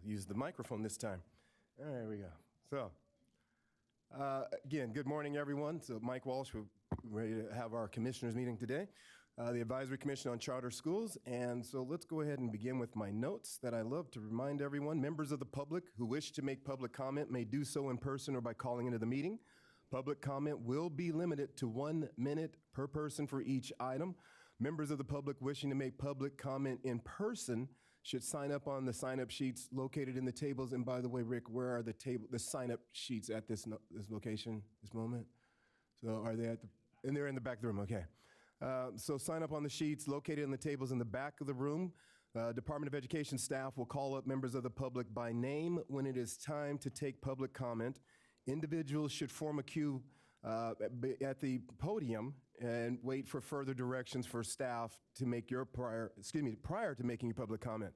use the microphone this time. There we go. So, again, good morning, everyone. So, Mike Walsh, we're ready to have our commissioners meeting today, the Advisory Commission on Charter Schools. And so let's go ahead and begin with my notes that I love to remind everyone. Members of the public who wish to make public comment may do so in person or by calling into the meeting. Public comment will be limited to 1 minute per person for each item. Members of the public wishing to make public comment in person should sign up on the sign-up sheets located in the tables. And by the way, Rick, where are the sign-up sheets at this location, this moment? So are they and they're in the back of the room, okay. So sign up on the sheets located in the tables in the back of the room. Department of Education staff will call up members of the public by name when it is time to take public comment. Individuals should form a queue at the podium and wait for further directions for staff to make prior to making your public comment.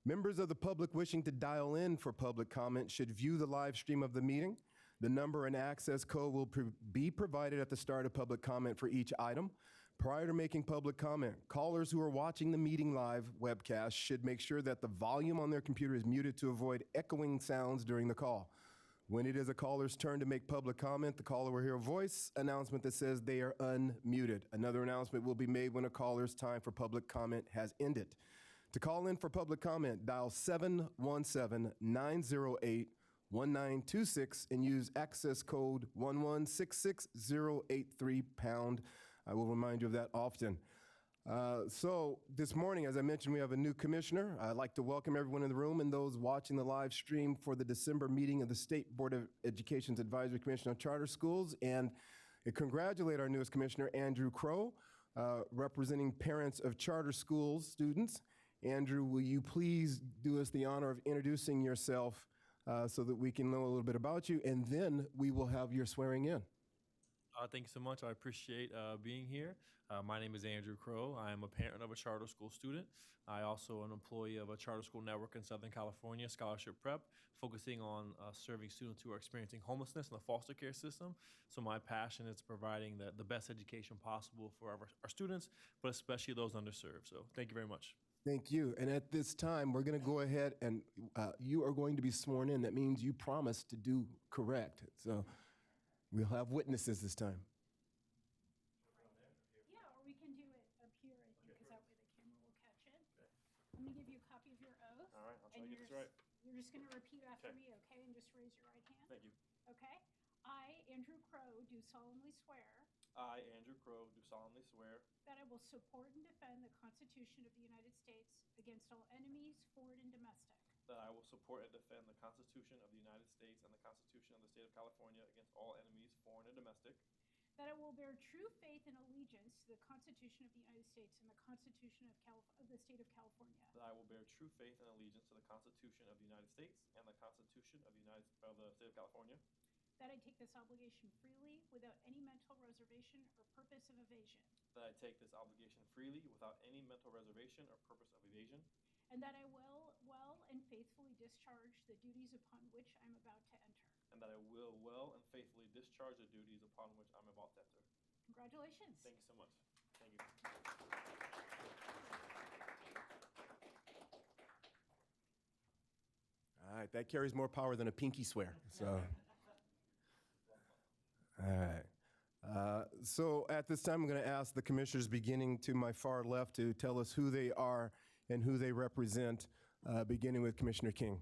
Members of the public wishing to dial in for public comment should view the live stream of the meeting. The number and access code will be provided at the start of public comment for each item. Prior to making public comment, callers who are watching the meeting live webcast should make sure that the volume on their computer is muted to avoid echoing sounds during the call. When it is a caller's turn to make public comment, the caller will hear a voice announcement that says they are unmuted. Another announcement will be made when a caller's time for public comment has ended. To call in for public comment, dial 717-908-1926 and use access code 1166083#. I will remind you of that often. So this morning, as I mentioned, we have a new commissioner. I'd like to welcome everyone in the room and those watching the live stream for the December meeting of the State Board of Education's Advisory Commission on Charter Schools, and congratulate our newest commissioner, Andrew Crow, representing parents of charter schools students. Andrew, will you please do us the honor of introducing yourself so that we can know a little bit about you, and then we will have your swearing in. Thank you so much. I appreciate being here. My name is Andrew Crow. I am a parent of a charter school student. I also am an employee of a charter school network in Southern California, Scholarship Prep, focusing on serving students who are experiencing homelessness in the foster care system. So my passion is providing the best education possible for our students, but especially those underserved. So thank you very much. Thank you. And at this time, we're going to go ahead and you are going to be sworn in. That means you promise to do correct. So we'll have witnesses this time. Yeah, or we can do it up here, I think, because that way the camera will catch it. Okay. I'm going to give you a copy of your oath. All right, I'll try to get this right. You're just going to repeat after me, okay? And just raise your right hand. Thank you. Okay. I, Andrew Crow, do solemnly swear I, Andrew Crow, do solemnly swear that I will support and defend the Constitution of the United States against all enemies, foreign and domestic. that I will support and defend the Constitution of the United States and the Constitution of the State of California against all enemies, foreign and domestic. That I will bear true faith and allegiance to the Constitution of the United States and the Constitution of the State of California. That I will bear true faith and allegiance to the Constitution of the United States and the Constitution of the State of California. That I take this obligation freely without any mental reservation or purpose of evasion. That I take this obligation freely without any mental reservation or purpose of evasion. And that I will well and faithfully discharge the duties upon which I'm about to enter. And that I will well and faithfully discharge the duties upon which I'm about to enter. Congratulations. Thank you so much. Thank you. All right, that carries more power than a pinky swear. So, all right. So at this time, I'm going to ask the commissioners beginning to my far left to tell us who they are and who they represent, beginning with Commissioner King.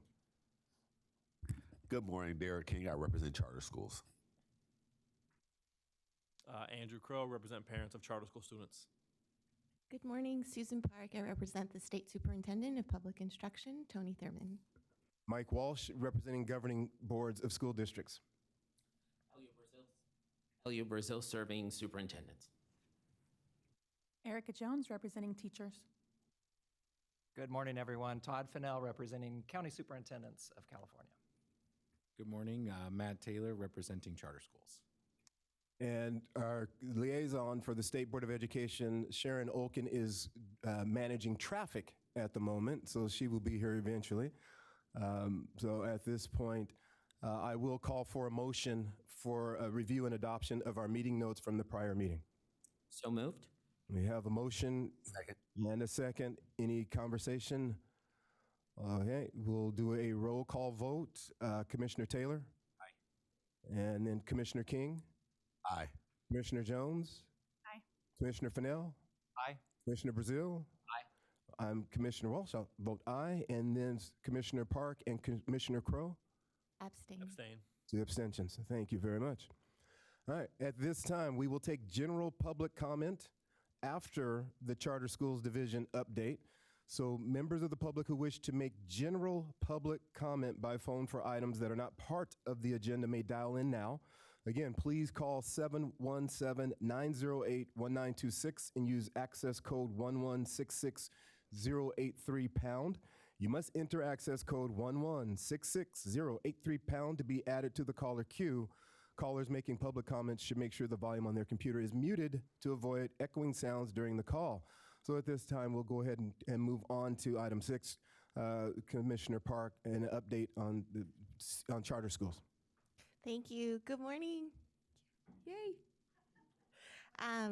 Good morning, Derek King. I represent charter schools. Andrew Crow, represent parents of charter school students. Good morning, Susan Park. I represent the State Superintendent of Public Instruction, Tony Thurman. Mike Walsh, representing governing boards of school districts. Elio Brazil, serving superintendents. Erica Jones, representing teachers. Good morning, everyone. Todd Fennell, representing County Superintendents of California. Good morning. Matt Taylor, representing charter schools. And our liaison for the State Board of Education, Sharon Olkin, is managing traffic at the moment, so she will be here eventually. So at this point, I will call for a motion for a review and adoption of our meeting notes from the prior meeting. So moved. We have a motion Second. and a second. Any conversation? Okay, we'll do a roll call vote. Commissioner Taylor? Aye. And then Commissioner King? Aye. Commissioner Jones? Aye. Commissioner Fennell? Aye. Commissioner Brazil? Aye. I'm Commissioner Walsh. I'll vote aye. And then Commissioner Park and Commissioner Crow? Abstain. Abstain. 2 abstentions. Thank you very much. All right, at this time, we will take general public comment after the Charter Schools Division update. So members of the public who wish to make general public comment by phone for items that are not part of the agenda may dial in now. Again, please call 717-908-1926 and use access code 1166083#. You must enter access code 1166083# to be added to the caller queue. Callers making public comments should make sure the volume on their computer is muted to avoid echoing sounds during the call. So at this time, we'll go ahead and move on to item 6, Commissioner Park, and an update on charter schools. Thank you. Good morning. Yay.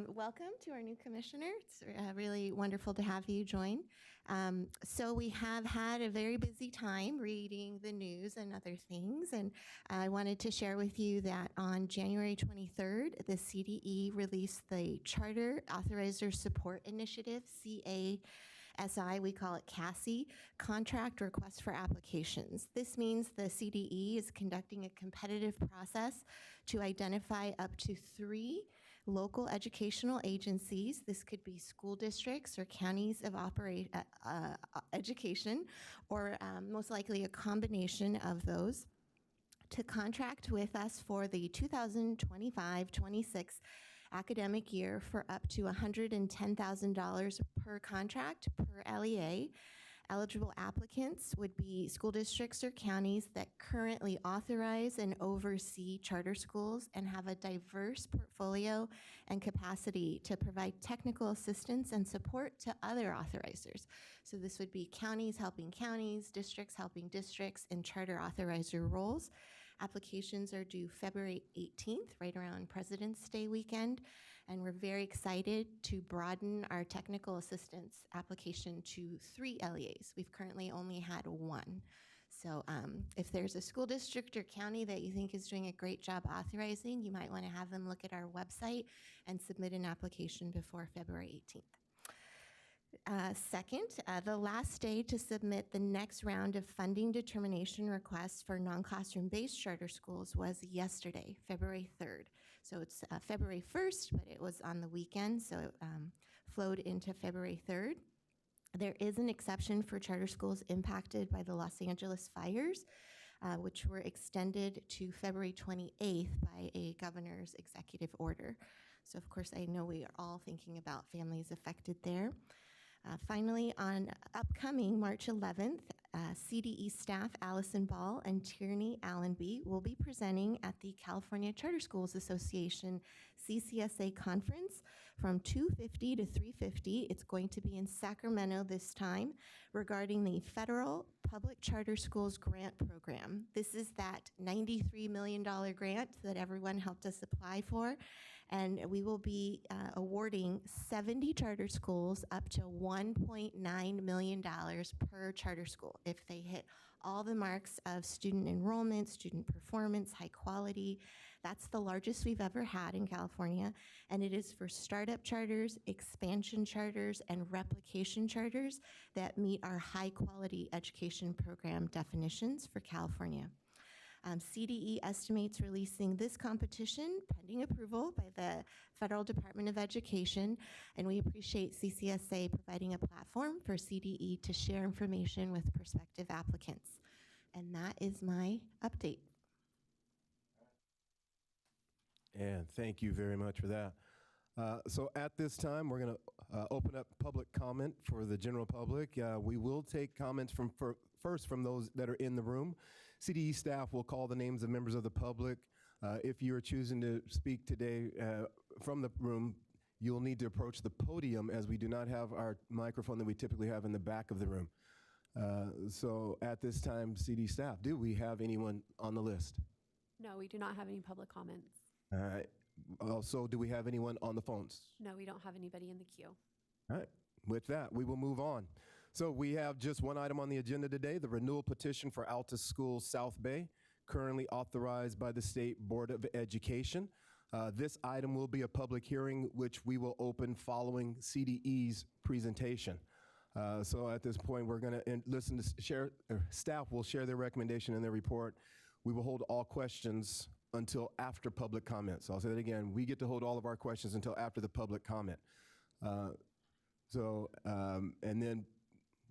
Welcome to our new commissioner. It's really wonderful to have you join. So we have had a very busy time reading the news and other things, and I wanted to share with you that on January 23rd, the CDE released the Charter Authorizer Support Initiative, CASI, we call it CASI, Contract Request for Applications. This means the CDE is conducting a competitive process to identify up to 3 local educational agencies. This could be school districts or counties of education, or most likely a combination of those, to contract with us for the 2025-26 academic year for up to $110,000 per contract per LEA. Eligible applicants would be school districts or counties that currently authorize and oversee charter schools and have a diverse portfolio and capacity to provide technical assistance and support to other authorizers. So this would be counties helping counties, districts helping districts in charter authorizer roles. Applications are due February 18th, right around President's Day weekend. And we're very excited to broaden our technical assistance application to 3 LEAs. We've currently only had 1. So if there's a school district or county that you think is doing a great job authorizing, you might want to have them look at our website and submit an application before February 18th. Second, the last day to submit the next round of funding determination requests for non-classroom based charter schools was yesterday, February 3rd. So it's February 1st, but it was on the weekend, so it flowed into February 3rd. There is an exception for charter schools impacted by the Los Angeles fires, which were extended to February 28th by a governor's executive order. So of course, I know we are all thinking about families affected there. Finally, on upcoming March 11th, CDE staff Allison Ball and Tierney Allenby will be presenting at the California Charter Schools Association CCSA conference from 2:50 to 3:50. It's going to be in Sacramento this time, regarding the Federal Public Charter Schools Grant Program. This is that $93 million grant that everyone helped us apply for. And we will be awarding 70 charter schools up to $1.9 million per charter school if they hit all the marks of student enrollment, student performance, high quality. That's the largest we've ever had in California. And it is for startup charters, expansion charters, and replication charters that meet our high quality education program definitions for California. CDE estimates releasing this competition pending approval by the Federal Department of Education, and we appreciate CCSA providing a platform for CDE to share information with prospective applicants. And that is my update. And thank you very much for that. So at this time, we're going to open up public comment for the general public. We will take comments first from those that are in the room. CDE staff will call the names of members of the public. If you are choosing to speak today from the room, you'll need to approach the podium, as we do not have our microphone that we typically have in the back of the room. So at this time, CDE staff, do we have anyone on the list? No, we do not have any public comments. All right. Also, do we have anyone on the phones? No, we don't have anybody in the queue. All right. With that, we will move on. So we have just one item on the agenda today, the renewal petition for Altus Schools South Bay, currently authorized by the State Board of Education. This item will be a public hearing, which we will open following CDE's presentation. So at this point, we're going to listen to staff will share their recommendation and their report. We will hold all questions until after public comment. So I'll say that again. We get to hold all of our questions until after the public comment. And then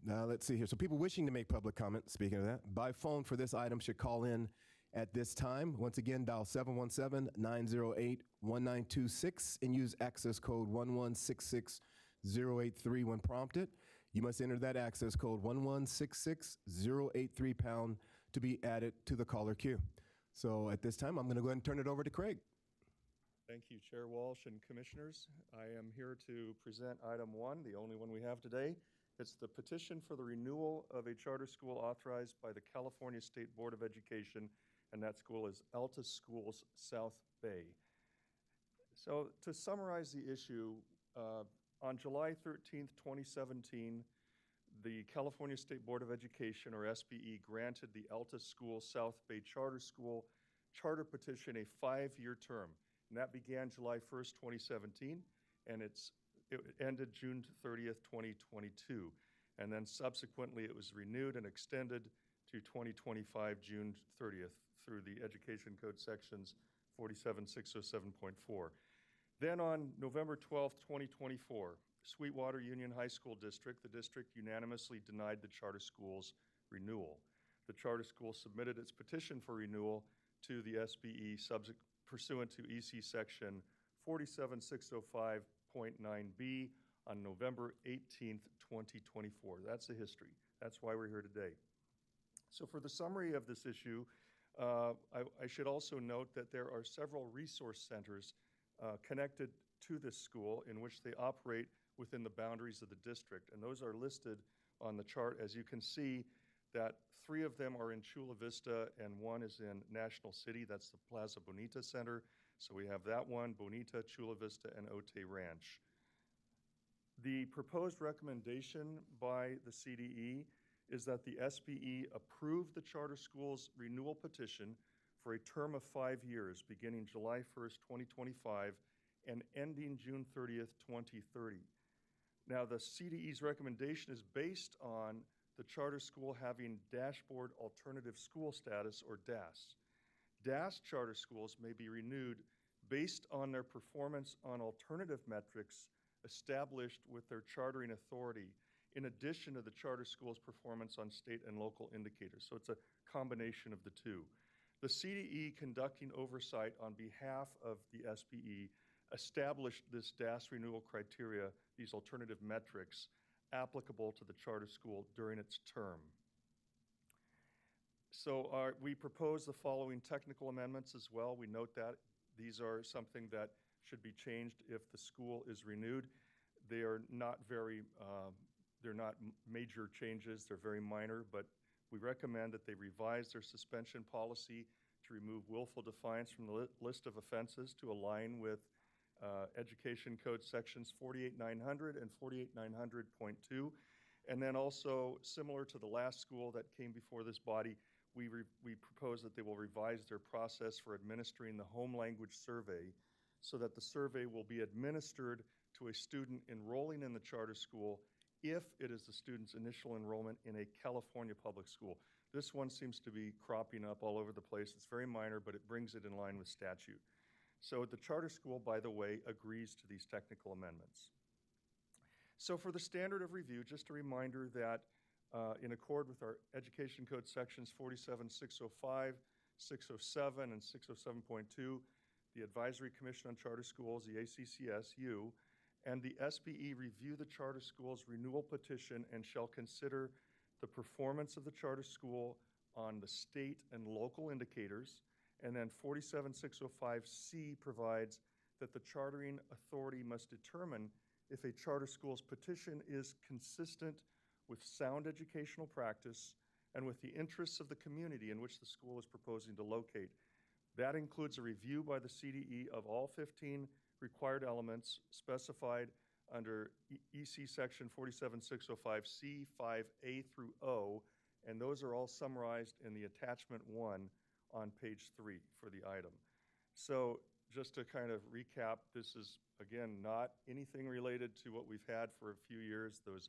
let's see here. So people wishing to make public comment, speaking of that, by phone for this item should call in at this time. Once again, dial 717-908-1926 and use access code 1166083 when prompted. You must enter that access code 1166083 # to be added to the caller queue. So at this time, I'm going to go ahead and turn it over to Craig. Thank you, Chair Walsh and Commissioners. I am here to present item 1, the only one we have today. It's the petition for the renewal of a charter school authorized by the California State Board of Education, and that school is Altus Schools South Bay. So to summarize the issue, on July 13th, 2017, the California State Board of Education, or SBE, granted the Altus Schools South Bay Charter School charter petition a 5-year term. And that began July 1st, 2017, and it ended June 30th, 2022. And then subsequently, it was renewed and extended to 2025, June 30th, through the Education Code sections 47607.4. Then on November 12th, 2024, Sweetwater Union High School District, the district unanimously denied the charter school's renewal. The charter school submitted its petition for renewal to the SBE pursuant to EC section 47605.9B on November 18th, 2024. That's the history. That's why we're here today. So for the summary of this issue, I should also note that there are several resource centers connected to this school in which they operate within the boundaries of the district. And those are listed on the chart. As you can see, that 3 of them are in Chula Vista and 1 is in National City. That's the Plaza Bonita Center. So we have that one, Bonita, Chula Vista, and Otay Ranch. The proposed recommendation by the CDE is that the SBE approve the charter school's renewal petition for a term of 5 years, beginning July 1st, 2025, and ending June 30th, 2030. Now, the CDE's recommendation is based on the charter school having Dashboard Alternative School Status, or DAS. DAS charter schools may be renewed based on their performance on alternative metrics established with their chartering authority, in addition to the charter school's performance on state and local indicators. So it's a combination of the two. The CDE, conducting oversight on behalf of the SBE, established this DAS renewal criteria, these alternative metrics, applicable to the charter school during its term. So we propose the following technical amendments as well. We note that these are something that should be changed if the school is renewed. They are not they're not major changes, they're very minor, but we recommend that they revise their suspension policy to remove willful defiance from the list of offenses to align with Education Code sections 48900 and 48900.2. And then also, similar to the last school that came before this body, we propose that they will revise their process for administering the home language survey so that the survey will be administered to a student enrolling in the charter school if it is the student's initial enrollment in a California public school. This one seems to be cropping up all over the place. It's very minor, but it brings it in line with statute. So the charter school, by the way, agrees to these technical amendments. So for the standard of review, just a reminder that in accord with our Education Code sections 47605, 607, and 607.2, the Advisory Commission on Charter Schools, the ACCS, and the SBE review the charter school's renewal petition and shall consider the performance of the charter school on the state and local indicators. And then 47605C provides that the chartering authority must determine if a charter school's petition is consistent with sound educational practice and with the interests of the community in which the school is proposing to locate. That includes a review by the CDE of all 15 required elements specified under EC Section 47605C 5A through O, and those are all summarized in the attachment 1 on page 3 for the item. So just to kind of recap, this is, again, not anything related to what we've had for a few years, those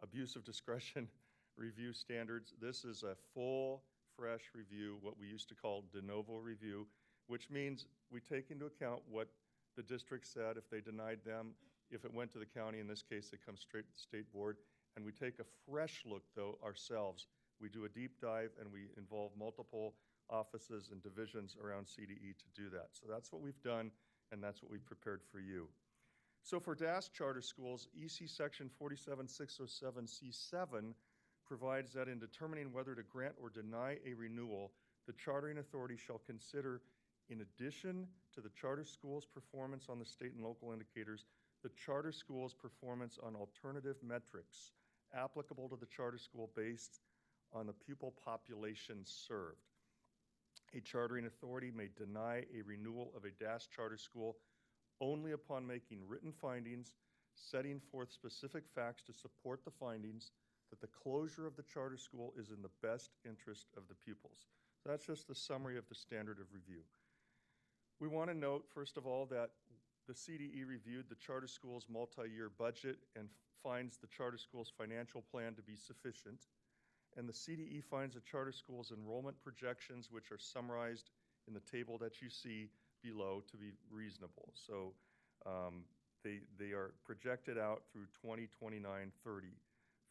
abuse of discretion review standards. This is a full, fresh review, what we used to call de novo review, which means we take into account what the district said, if they denied them, if it went to the county, in this case, it comes straight to the state board, and we take a fresh look, though, ourselves. We do a deep dive, and we involve multiple offices and divisions around CDE to do that. So that's what we've done, and that's what we've prepared for you. So for DAS charter schools, EC Section 47607C7 provides that in determining whether to grant or deny a renewal, the chartering authority shall consider, in addition to the charter school's performance on the state and local indicators, the charter school's performance on alternative metrics applicable to the charter school based on the pupil population served. A chartering authority may deny a renewal of a DAS charter school only upon making written findings, setting forth specific facts to support the findings that the closure of the charter school is in the best interest of the pupils. So that's just the summary of the standard of review. We want to note, first of all, that the CDE reviewed the charter school's multi-year budget and finds the charter school's financial plan to be sufficient. And the CDE finds the charter school's enrollment projections, which are summarized in the table that you see below, to be reasonable. So they are projected out through 2029-30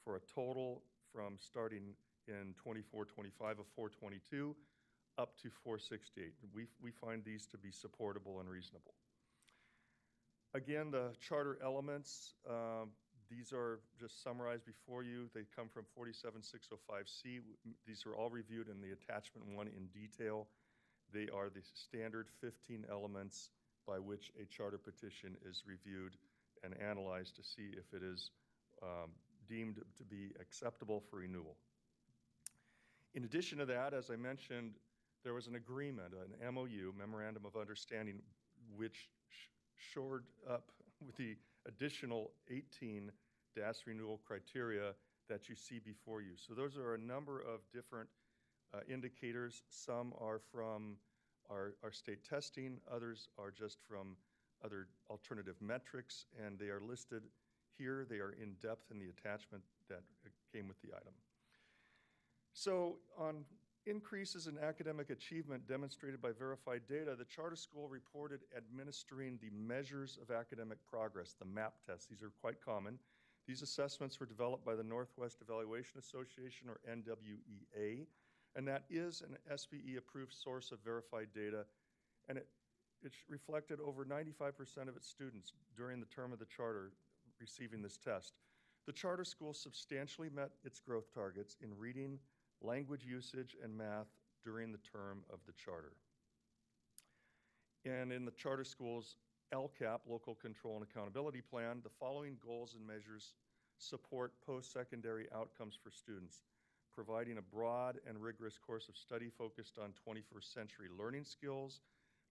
for a total from starting in 24-25 of 422 up to 468. We find these to be supportable and reasonable. Again, the charter elements, these are just summarized before you. They come from 47605C. These are all reviewed in the attachment 1 in detail. They are the standard 15 elements by which a charter petition is reviewed and analyzed to see if it is deemed to be acceptable for renewal. In addition to that, as I mentioned, there was an agreement, an MOU, Memorandum of Understanding, which shored up with the additional 18 DAS renewal criteria that you see before you. So those are a number of different indicators. Some are from our state testing, others are just from other alternative metrics, and they are listed here. They are in depth in the attachment that came with the item. So on increases in academic achievement demonstrated by verified data, the charter school reported administering the measures of academic progress, the MAP tests. These are quite common. These assessments were developed by the Northwest Evaluation Association, or NWEA, and that is an SBE-approved source of verified data, and it reflected over 95% of its students during the term of the charter receiving this test. The charter school substantially met its growth targets in reading, language usage, and math during the term of the charter. And in the charter school's LCAP, Local Control and Accountability Plan, the following goals and measures support post-secondary outcomes for students: providing a broad and rigorous course of study focused on 21st century learning skills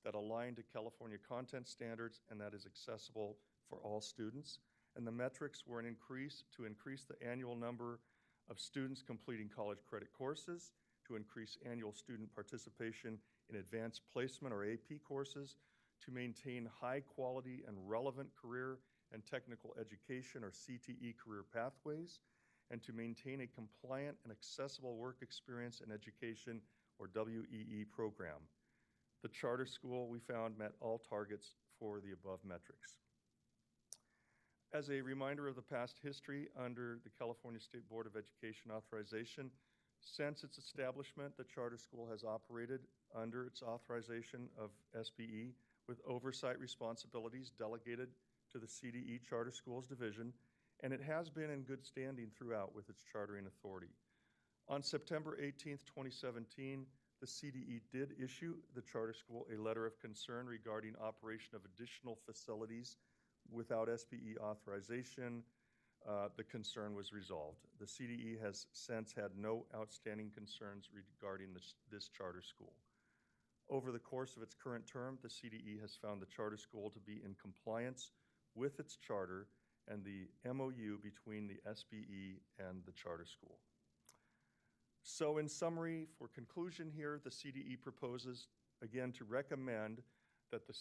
that align to California content standards and that is accessible for all students. And the metrics were to increase the annual number of students completing college credit courses, to increase annual student participation in advanced placement or AP courses, to maintain high quality and relevant career and technical education or CTE career pathways, and to maintain a compliant and accessible work experience and education or WEE program. The charter school, we found, met all targets for the above metrics. As a reminder of the past history under the California State Board of Education authorization, since its establishment, the charter school has operated under its authorization of SBE with oversight responsibilities delegated to the CDE Charter Schools Division, and it has been in good standing throughout with its chartering authority. On September 18th, 2017, the CDE did issue the charter school a letter of concern regarding operation of additional facilities without SBE authorization. The concern was resolved. The CDE has since had no outstanding concerns regarding this charter school. Over the course of its current term, the CDE has found the charter school to be in compliance with its charter and the MOU between the SBE and the charter school. So in summary, for conclusion here, the CDE proposes, again, to recommend that the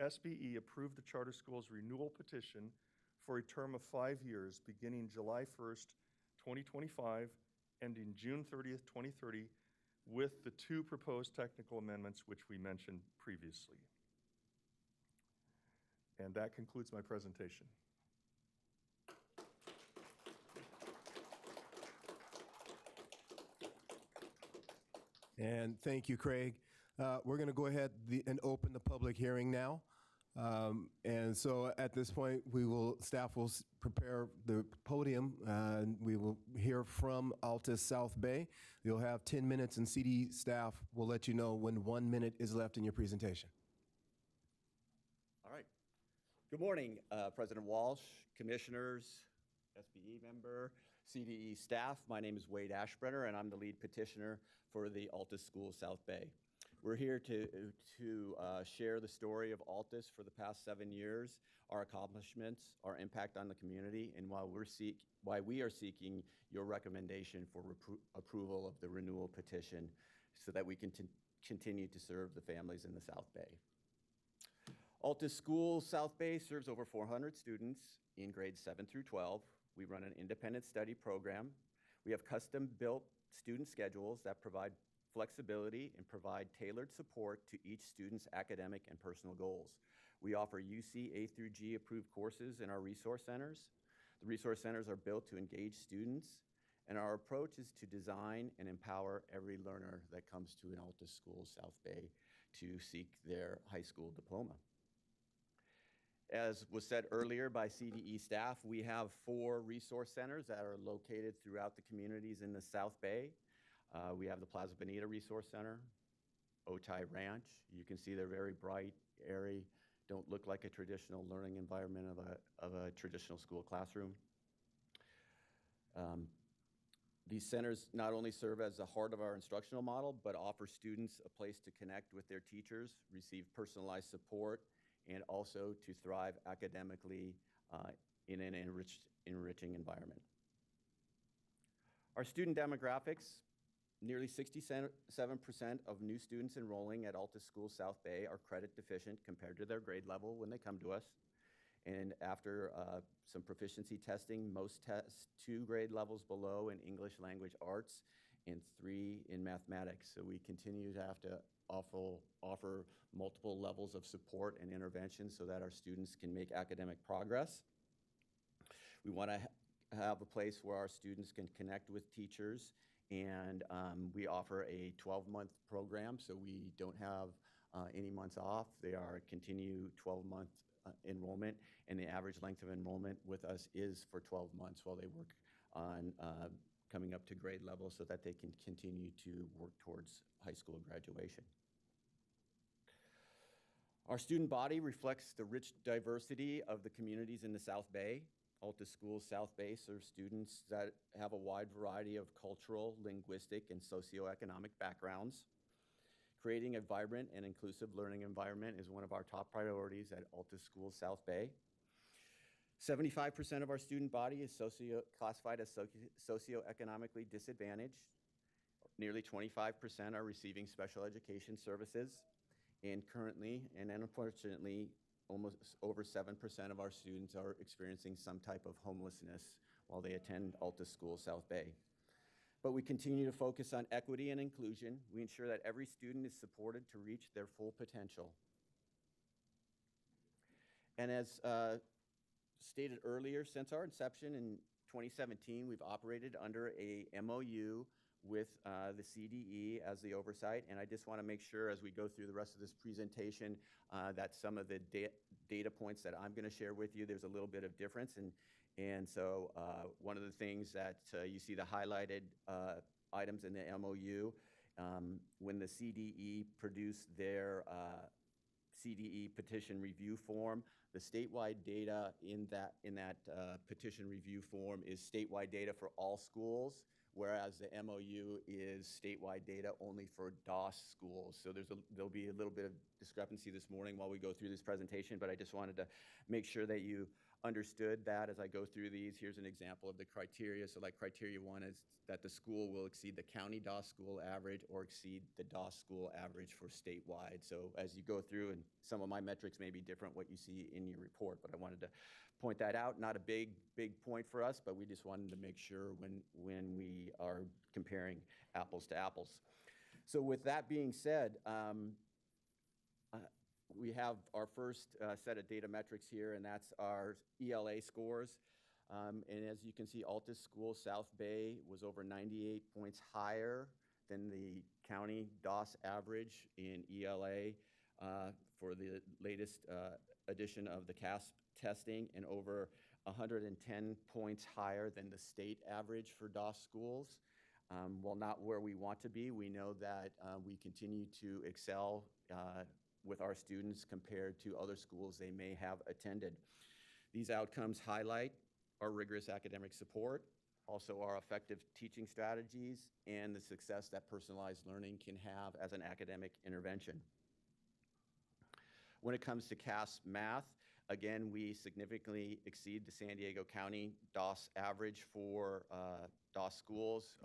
SBE approve the charter school's renewal petition for a term of 5 years, beginning July 1st, 2025, ending June 30th, 2030, with the 2 proposed technical amendments which we mentioned previously. And that concludes my presentation. And thank you, Craig. We're going to go ahead and open the public hearing now. And so at this point, staff will prepare the podium, and we will hear from Altus South Bay. You'll have 10 minutes, and CD staff will let you know when 1 minute is left in your presentation. All right. Good morning, President Walsh, commissioners, SBE member, CDE staff. My name is Wade Ashbrenner, and I'm the lead petitioner for the Altus School South Bay. We're here to share the story of Altus for the past 7 years, our accomplishments, our impact on the community, and why we are seeking your recommendation for approval of the renewal petition so that we can continue to serve the families in the South Bay. Altus School South Bay serves over 400 students in grades 7 through 12. We run an independent study program. We have custom-built student schedules that provide flexibility and provide tailored support to each student's academic and personal goals. We offer UC A through G approved courses in our resource centers. The resource centers are built to engage students, and our approach is to design and empower every learner that comes to an Altus School South Bay to seek their high school diploma. As was said earlier by CDE staff, we have 4 resource centers that are located throughout the communities in the South Bay. We have the Plaza Bonita Resource Center, Otay Ranch. You can see they're very bright, airy, don't look like a traditional learning environment of a traditional school classroom. These centers not only serve as the heart of our instructional model, but offer students a place to connect with their teachers, receive personalized support, and also to thrive academically in an enriching environment. Our student demographics, nearly 67% of new students enrolling at Altus School South Bay are credit deficient compared to their grade level when they come to us. And after some proficiency testing, most test 2 grade levels below in English language arts and 3 in mathematics. So we continue to have to offer multiple levels of support and intervention so that our students can make academic progress. We want to have a place where our students can connect with teachers, and we offer a 12-month program, so we don't have any months off. They are continue 12-month enrollment, and the average length of enrollment with us is for 12 months while they work on coming up to grade level so that they can continue to work towards high school graduation. Our student body reflects the rich diversity of the communities in the South Bay. Altus School South Bay serves students that have a wide variety of cultural, linguistic, and socioeconomic backgrounds. Creating a vibrant and inclusive learning environment is one of our top priorities at Altus School South Bay. 75% of our student body is classified as socioeconomically disadvantaged. Nearly 25% are receiving special education services. And currently, and unfortunately, almost over 7% of our students are experiencing some type of homelessness while they attend Altus School South Bay. But we continue to focus on equity and inclusion. We ensure that every student is supported to reach their full potential. And as stated earlier, since our inception in 2017, we've operated under a MOU with the CDE as the oversight, and I just want to make sure as we go through the rest of this presentation that some of the data points that I'm going to share with you, there's a little bit of difference, and so one of the things that you see the highlighted items in the MOU, when the CDE produced their CDE petition review form, the statewide data in that petition review form is statewide data for all schools, whereas the MOU is statewide data only for DOS schools. So there'll be a little bit of discrepancy this morning while we go through this presentation, but I just wanted to make sure that you understood that as I go through these. Here's an example of the criteria. So like criteria 1 is that the school will exceed the county DOS school average or exceed the DOS school average for statewide. So as you go through, and some of my metrics may be different what you see in your report, but I wanted to point that out. Not a big point for us, but we just wanted to make sure when we are comparing apples to apples. So with that being said, we have our first set of data metrics here, and that's our ELA scores. And as you can see, Altus School South Bay was over 98 points higher than the county DOS average in ELA for the latest edition of the CASP testing, and over 110 points higher than the state average for DOS schools. While not where we want to be, we know that we continue to excel with our students compared to other schools they may have attended. These outcomes highlight our rigorous academic support, also our effective teaching strategies, and the success that personalized learning can have as an academic intervention. When it comes to CASP math, again, we significantly exceed the San Diego County DOS average for DOS schools,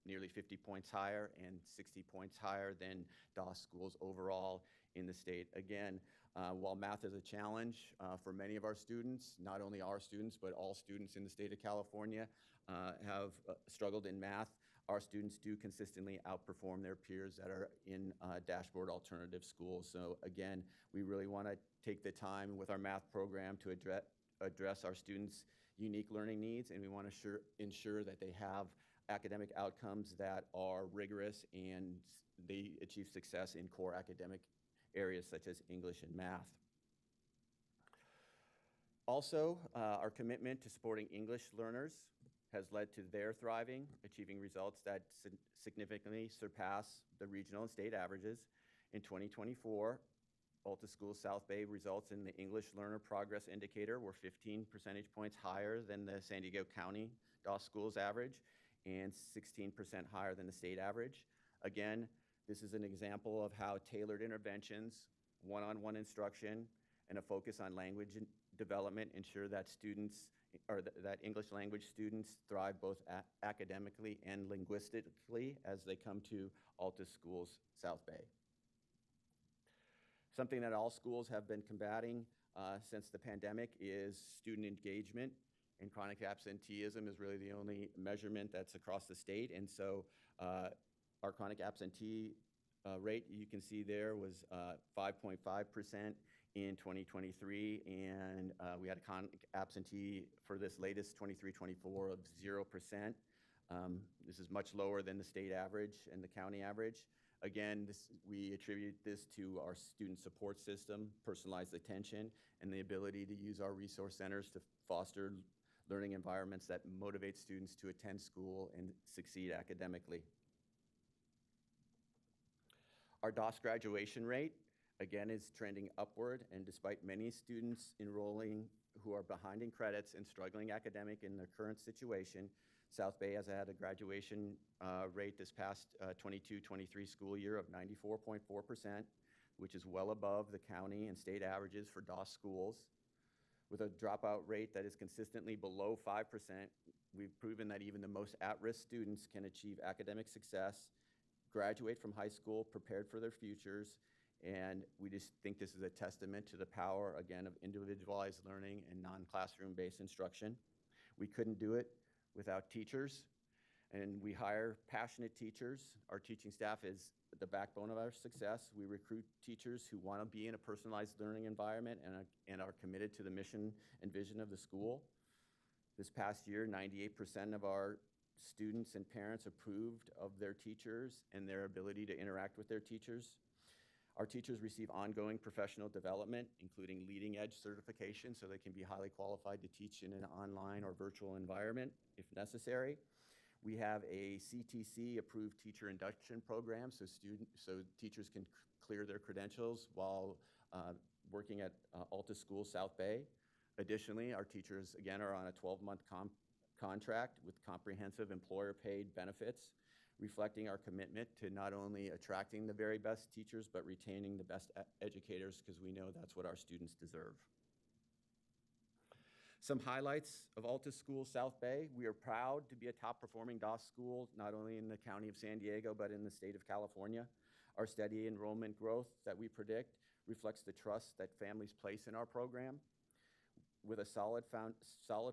nearly 50 points higher and 60 points higher than DOS schools overall in the state. Again, while math is a challenge for many of our students, not only our students, but all students in the state of California have struggled in math, our students do consistently outperform their peers that are in dashboard alternative schools. So again, we really want to take the time with our math program to address our students' unique learning needs, and we want to ensure that they have academic outcomes that are rigorous and they achieve success in core academic areas such as English and math. Also, our commitment to supporting English learners has led to their thriving, achieving results that significantly surpass the regional and state averages. In 2024, Altus Schools South Bay results in the English Learner Progress Indicator were 15 percentage points higher than the San Diego County DOS schools average and 16% higher than the state average. Again, this is an example of how tailored interventions, one-on-one instruction, and a focus on language development ensure that students, or that English language students thrive both academically and linguistically as they come to Altus Schools South Bay. Something that all schools have been combating since the pandemic is student engagement, and chronic absenteeism is really the only measurement that's across the state. And so our chronic absentee rate, you can see there, was 5.5% in 2023, and we had a chronic absentee for this latest 23-24 of 0%. This is much lower than the state average and the county average. Again, we attribute this to our student support system, personalized attention, and the ability to use our resource centers to foster learning environments that motivate students to attend school and succeed academically. Our DOS graduation rate, again, is trending upward, and despite many students enrolling who are behind in credits and struggling academic in their current situation, South Bay has had a graduation rate this past 22-23 school year of 94.4%, which is well above the county and state averages for DOS schools. With a dropout rate that is consistently below 5%, we've proven that even the most at-risk students can achieve academic success, graduate from high school prepared for their futures, and we just think this is a testament to the power, again, of individualized learning and non-classroom-based instruction. We couldn't do it without teachers, and we hire passionate teachers. Our teaching staff is the backbone of our success. We recruit teachers who want to be in a personalized learning environment and are committed to the mission and vision of the school. This past year, 98% of our students and parents approved of their teachers and their ability to interact with their teachers. Our teachers receive ongoing professional development, including leading-edge certification, so they can be highly qualified to teach in an online or virtual environment if necessary. We have a CTC-approved teacher induction program, so teachers can clear their credentials while working at Altus Schools South Bay. Additionally, our teachers, again, are on a 12-month contract with comprehensive employer-paid benefits, reflecting our commitment to not only attracting the very best teachers, but retaining the best educators, because we know that's what our students deserve. Some highlights of Altus Schools South Bay. We are proud to be a top-performing DOS school, not only in the county of San Diego, but in the state of California. Our steady enrollment growth that we predict reflects the trust that families place in our program. With a solid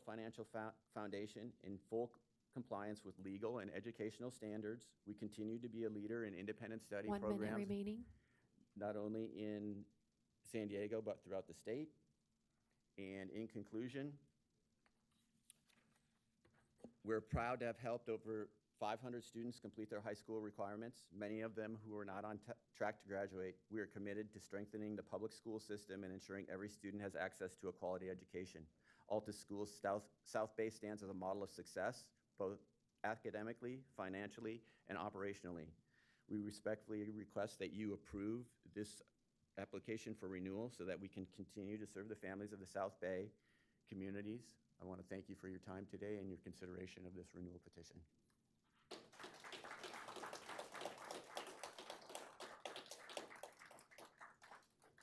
financial foundation in full compliance with legal and educational standards, we continue to be a leader in independent study 1 minute programs, remaining. not only in San Diego, but throughout the state. And in conclusion, we're proud to have helped over 500 students complete their high school requirements, many of them who are not on track to graduate. We are committed to strengthening the public school system and ensuring every student has access to a quality education. Altus Schools South Bay stands as a model of success, both academically, financially, and operationally. We respectfully request that you approve this application for renewal so that we can continue to serve the families of the South Bay communities. I want to thank you for your time today and your consideration of this renewal petition.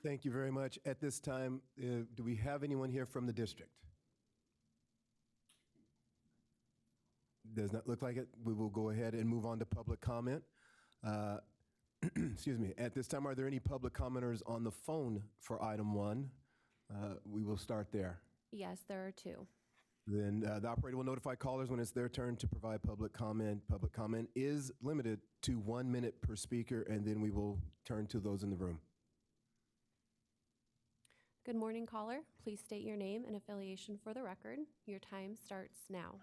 Thank you very much. At this time, do we have anyone here from the district? Does not look like it. We will go ahead and move on to public comment. Excuse me. At this time, are there any public commenters on the phone for item 1? We will start there. Yes, there are 2. Then the operator will notify callers when it's their turn to provide public comment. Public comment is limited to 1 minute per speaker, and then we will turn to those in the room. Good morning, caller. Please state your name and affiliation for the record. Your time starts now.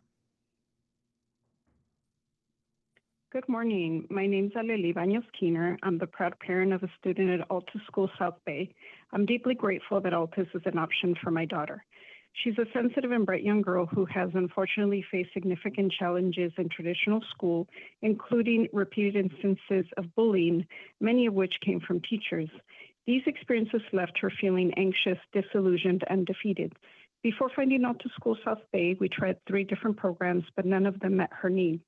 Good morning. My name is Aleli Baños-Keener. I'm the proud parent of a student at Altus School South Bay. I'm deeply grateful that Altus is an option for my daughter. She's a sensitive and bright young girl who has unfortunately faced significant challenges in traditional school, including repeated instances of bullying, many of which came from teachers. These experiences left her feeling anxious, disillusioned, and defeated. Before finding Altus School South Bay, we tried 3 different programs, but none of them met her needs.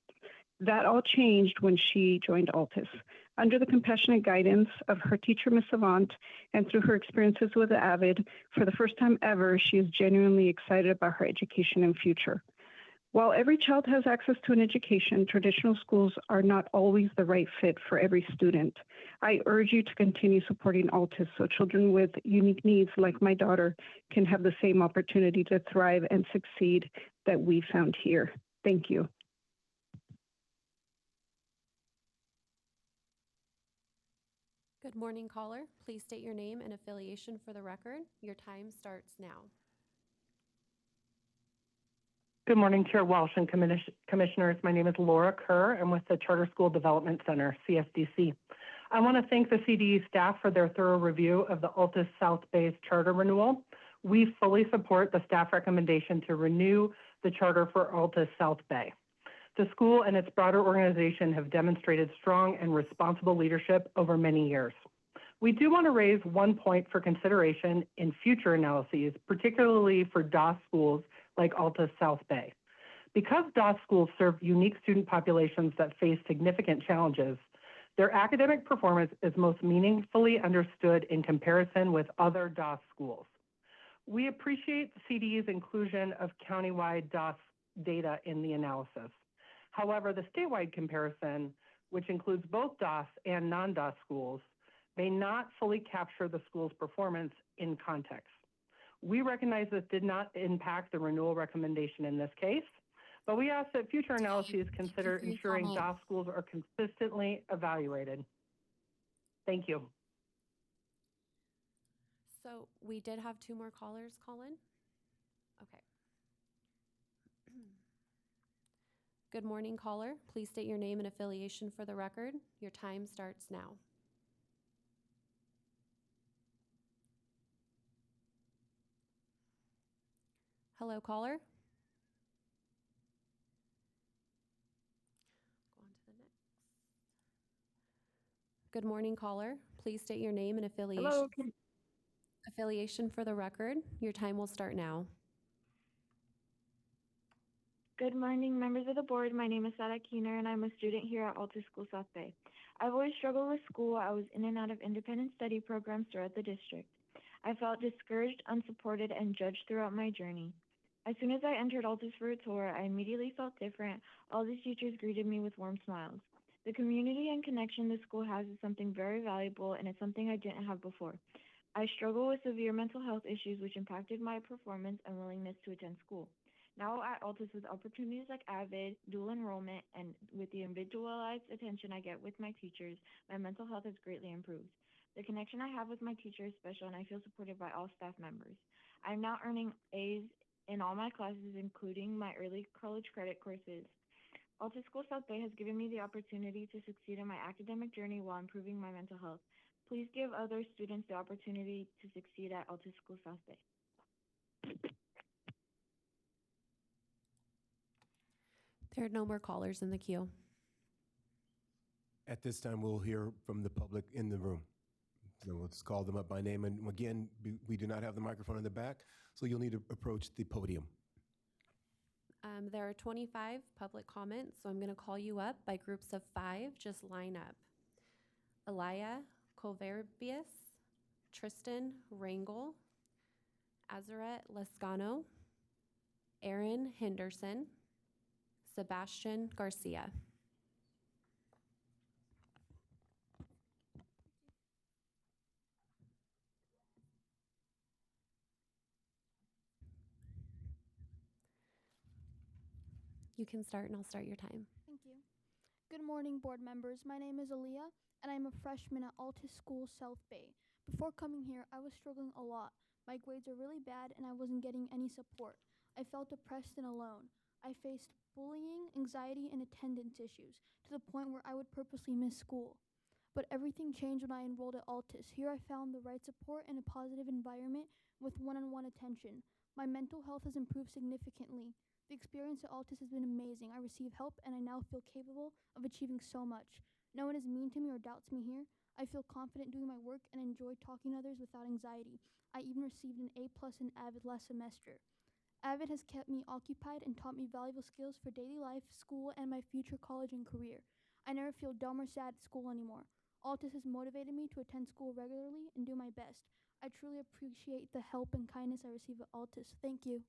That all changed when she joined Altus. Under the compassionate guidance of her teacher, Miss Savant, and through her experiences with Avid, for the first time ever, she is genuinely excited about her education and future. While every child has access to an education, traditional schools are not always the right fit for every student. I urge you to continue supporting Altus so children with unique needs like my daughter can have the same opportunity to thrive and succeed that we found here. Thank you. Good morning, caller. Please state your name and affiliation for the record. Your time starts now. Good morning, Chair Walsh and Commissioners. My name is Laura Kerr. I'm with the Charter School Development Center, CSDC. I want to thank the CDE staff for their thorough review of the Altus South Bay's charter renewal. We fully support the staff recommendation to renew the charter for Altus South Bay. The school and its broader organization have demonstrated strong and responsible leadership over many years. We do want to raise one point for consideration in future analyses, particularly for DOS schools like Altus South Bay. Because DOS schools serve unique student populations that face significant challenges, their academic performance is most meaningfully understood in comparison with other DOS schools. We appreciate the CDE's inclusion of countywide DOS data in the analysis. However, the statewide comparison, which includes both DOS and non-DOS schools, may not fully capture the school's performance in context. We recognize this did not impact the renewal recommendation in this case, but we ask that future analyses consider ensuring DOS schools are consistently evaluated. Thank you. So we did have 2 more callers call in. Okay. Good morning, caller. Please state your name and affiliation for the record. Your time starts now. Hello, caller. Go on to the next. Good morning, caller. Please state your name and affiliation. Hello. Affiliation for the record. Your time will start now. Good morning, members of the board. My name is Sarah Keener, and I'm a student here at Altus School South Bay. I've always struggled with school. I was in and out of independent study programs throughout the district. I felt discouraged, unsupported, and judged throughout my journey. As soon as I entered Altus for a tour, I immediately felt different. All the teachers greeted me with warm smiles. The community and connection the school has is something very valuable, and it's something I didn't have before. I struggle with severe mental health issues, which impacted my performance and willingness to attend school. Now at Altus, with opportunities like AVID, dual enrollment, and with the individualized attention I get with my teachers, my mental health has greatly improved. The connection I have with my teacher is special, and I feel supported by all staff members. I'm now earning A's in all my classes, including my early college credit courses. Altus School South Bay has given me the opportunity to succeed in my academic journey while improving my mental health. Please give other students the opportunity to succeed at Altus School South Bay. There are no more callers in the queue. At this time, we'll hear from the public in the room. So let's call them up by name. And again, we do not have the microphone in the back, so you'll need to approach the podium. There are 25 public comments, so I'm going to call you up by groups of 5. Just line up. Elia Colverbius, Tristan Rangel, Azeret Lescano, Aaron Henderson, Sebastian Garcia. You can start, and I'll start your time. Thank you. Good morning, board members. My name is Aaliyah, and I'm a freshman at Altus School South Bay. Before coming here, I was struggling a lot. My grades are really bad, and I wasn't getting any support. I felt depressed and alone. I faced bullying, anxiety, and attendance issues, to the point where I would purposely miss school. But everything changed when I enrolled at Altus. Here I found the right support and a positive environment with one-on-one attention. My mental health has improved significantly. The experience at Altus has been amazing. I receive help, and I now feel capable of achieving so much. No one is mean to me or doubts me here. I feel confident doing my work and enjoy talking to others without anxiety. I even received an A+ in AVID last semester. AVID has kept me occupied and taught me valuable skills for daily life, school, and my future college and career. I never feel dumb or sad at school anymore. Altus has motivated me to attend school regularly and do my best. I truly appreciate the help and kindness I receive at Altus. Thank you.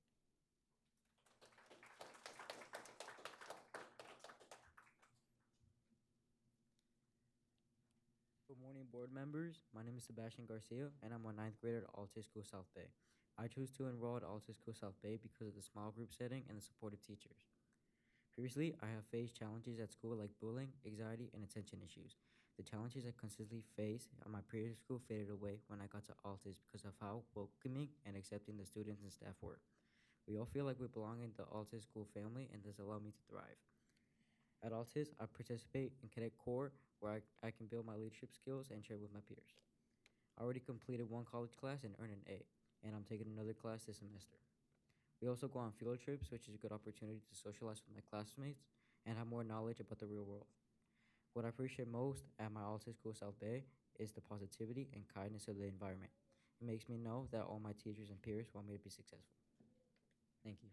Good morning, board members. My name is Sebastian Garcia, and I'm a 9th grader at Altus School South Bay. I chose to enroll at Altus School South Bay because of the small group setting and the supportive teachers. Previously, I have faced challenges at school like bullying, anxiety, and attention issues. The challenges I consistently faced at my previous school faded away when I got to Altus because of how welcoming and accepting the students and staff were. We all feel like we belong in the Altus School family, and this allowed me to thrive. At Altus, I participate in Cadet Corps, where I can build my leadership skills and share with my peers. I already completed one college class and earned an A, and I'm taking another class this semester. We also go on field trips, which is a good opportunity to socialize with my classmates and have more knowledge about the real world. What I appreciate most at my Altus School South Bay is the positivity and kindness of the environment. It makes me know that all my teachers and peers want me to be successful. Thank you.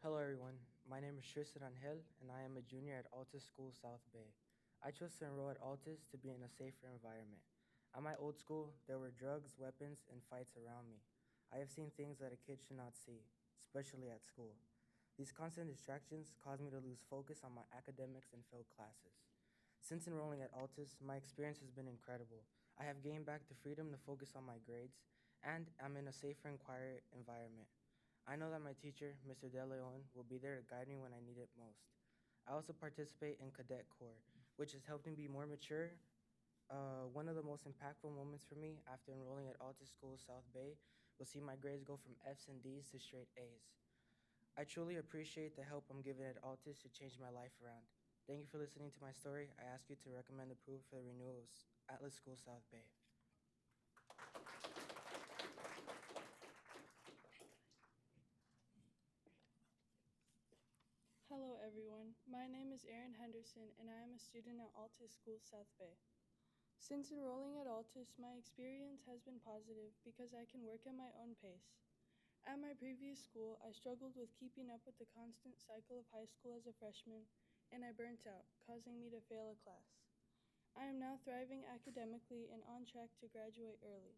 Hello everyone, my name is Tristan Angel and I am a junior at Altus School South Bay. I chose to enroll at Altus to be in a safer environment. At my old school, there were drugs, weapons, and fights around me. I have seen things that a kid should not see, especially at school. These constant distractions caused me to lose focus on my academics and failed classes. Since enrolling at Altus, my experience has been incredible. I have gained back the freedom to focus on my grades, and I'm in a safer and quieter environment. I know that my teacher, Mr. De Leon, will be there to guide me when I need it most. I also participate in Cadet Corps, which has helped me be more mature. One of the most impactful moments for me after enrolling at Altus School South Bay was see my grades go from F's and D's to straight A's. I truly appreciate the help I'm given at Altus to change my life around. Thank you for listening to my story. I ask you to recommend approval for the renewal of Atlas School South Bay. Hello everyone, my name is Aaron Henderson and I am a student at Altus School South Bay. Since enrolling at Altus, my experience has been positive because I can work at my own pace. At my previous school, I struggled with keeping up with the constant cycle of high school as a freshman, and I burnt out, causing me to fail a class. I am now thriving academically and on track to graduate early.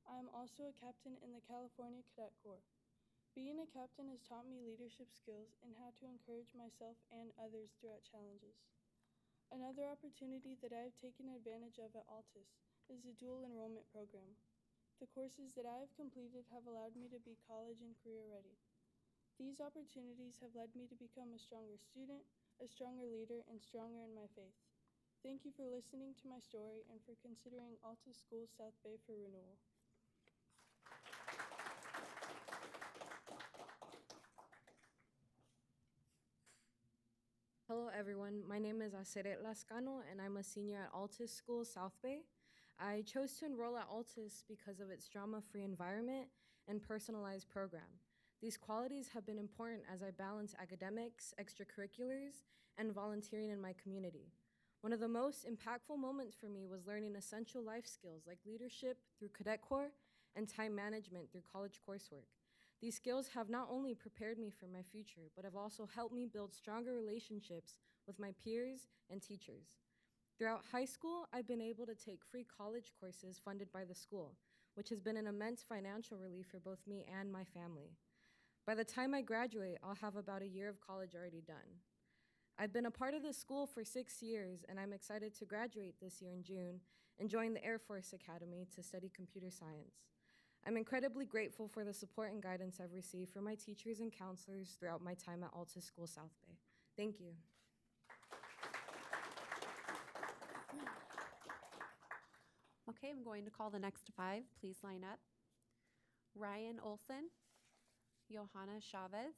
I am also a captain in the California Cadet Corps. Being a captain has taught me leadership skills and how to encourage myself and others throughout challenges. Another opportunity that I have taken advantage of at Altus is the dual enrollment program. The courses that I have completed have allowed me to be college and career ready. These opportunities have led me to become a stronger student, a stronger leader, and stronger in my faith. Thank you for listening to my story and for considering Altus Schools South Bay for renewal. Hello everyone, my name is Aceret Lascano and I'm a senior at Altus School South Bay. I chose to enroll at Altus because of its drama-free environment and personalized program. These qualities have been important as I balance academics, extracurriculars, and volunteering in my community. One of the most impactful moments for me was learning essential life skills like leadership through Cadet Corps and time management through college coursework. These skills have not only prepared me for my future, but have also helped me build stronger relationships with my peers and teachers. Throughout high school, I've been able to take free college courses funded by the school, which has been an immense financial relief for both me and my family. By the time I graduate, I'll have about a year of college already done. I've been a part of the school for 6 years, and I'm excited to graduate this year in June and join the Air Force Academy to study computer science. I'm incredibly grateful for the support and guidance I've received from my teachers and counselors throughout my time at Altus School South Bay. Thank you. Okay, I'm going to call the next 5. Please line up. Ryan Olson, Johanna Chavez,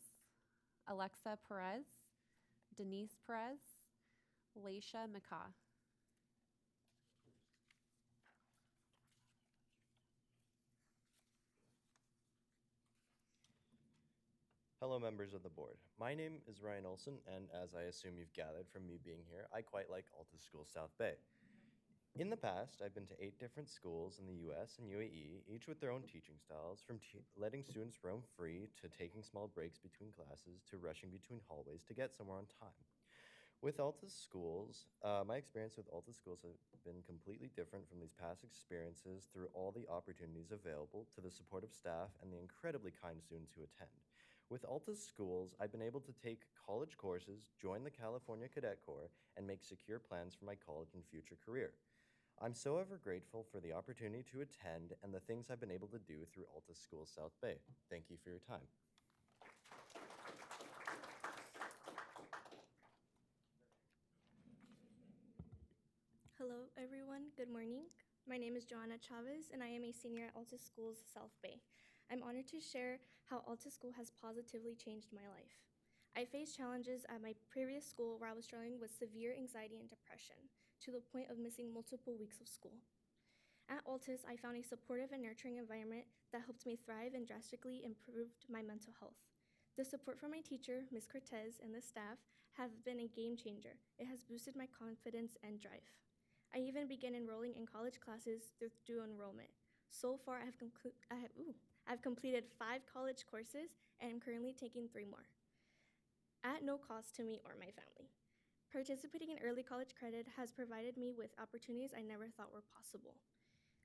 Alexa Perez, Denise Perez, Laisha McCaw. Hello, members of the board. My name is Ryan Olson, and as I assume you've gathered from me being here, I quite like Altus Schools South Bay. In the past, I've been to 8 different schools in the US and UAE, each with their own teaching styles, from letting students roam free to taking small breaks between classes to rushing between hallways to get somewhere on time. With Altus Schools, my experience with Altus Schools has been completely different from these past experiences through all the opportunities available, to the supportive staff, and the incredibly kind students who attend. With Altus Schools, I've been able to take college courses, join the California Cadet Corps, and make secure plans for my college and future career. I'm so ever grateful for the opportunity to attend and the things I've been able to do through Altus Schools South Bay. Thank you for your time. Hello, everyone. Good morning. My name is Joanna Chavez, and I am a senior at Altus Schools South Bay. I'm honored to share how Altus School has positively changed my life. I faced challenges at my previous school where I was struggling with severe anxiety and depression, to the point of missing multiple weeks of school. At Altus, I found a supportive and nurturing environment that helped me thrive and drastically improved my mental health. The support from my teacher, Ms. Cortez, and the staff have been a game changer. It has boosted my confidence and drive. I even began enrolling in college classes through dual enrollment. So far, I've completed 5 college courses and am currently taking 3 more, at no cost to me or my family. Participating in early college credit has provided me with opportunities I never thought were possible.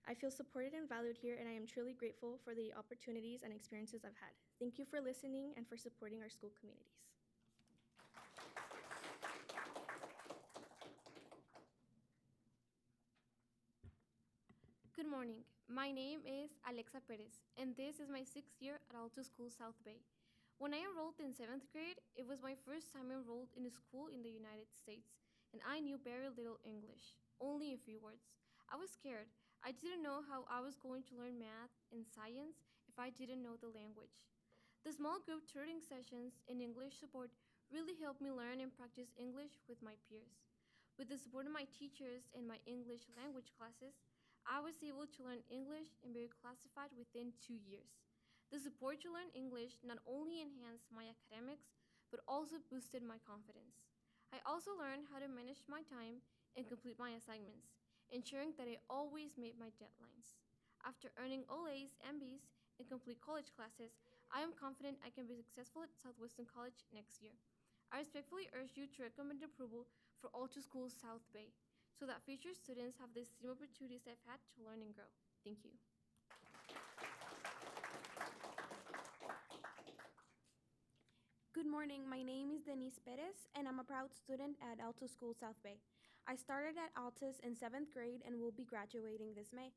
I feel supported and valued here, and I am truly grateful for the opportunities and experiences I've had. Thank you for listening and for supporting our school communities. Good morning. My name is Alexa Perez, and this is my 6th year at Altus School South Bay. When I enrolled in 7th grade, it was my first time enrolled in a school in the United States, and I knew very little English, only a few words. I was scared. I didn't know how I was going to learn math and science if I didn't know the language. The small group tutoring sessions and English support really helped me learn and practice English with my peers. With the support of my teachers and my English language classes, I was able to learn English and be classified within 2 years. The support to learn English not only enhanced my academics, but also boosted my confidence. I also learned how to manage my time and complete my assignments, ensuring that I always made my deadlines. After earning all A's and B's and complete college classes, I am confident I can be successful at Southwestern College next year. I respectfully urge you to recommend approval for Altus Schools South Bay. so that future students have the same opportunities I've had to learn and grow. Thank you. Good morning. My name is Denise Perez, and I'm a proud student at Alto School South Bay. I started at Altus in 7th grade and will be graduating this May.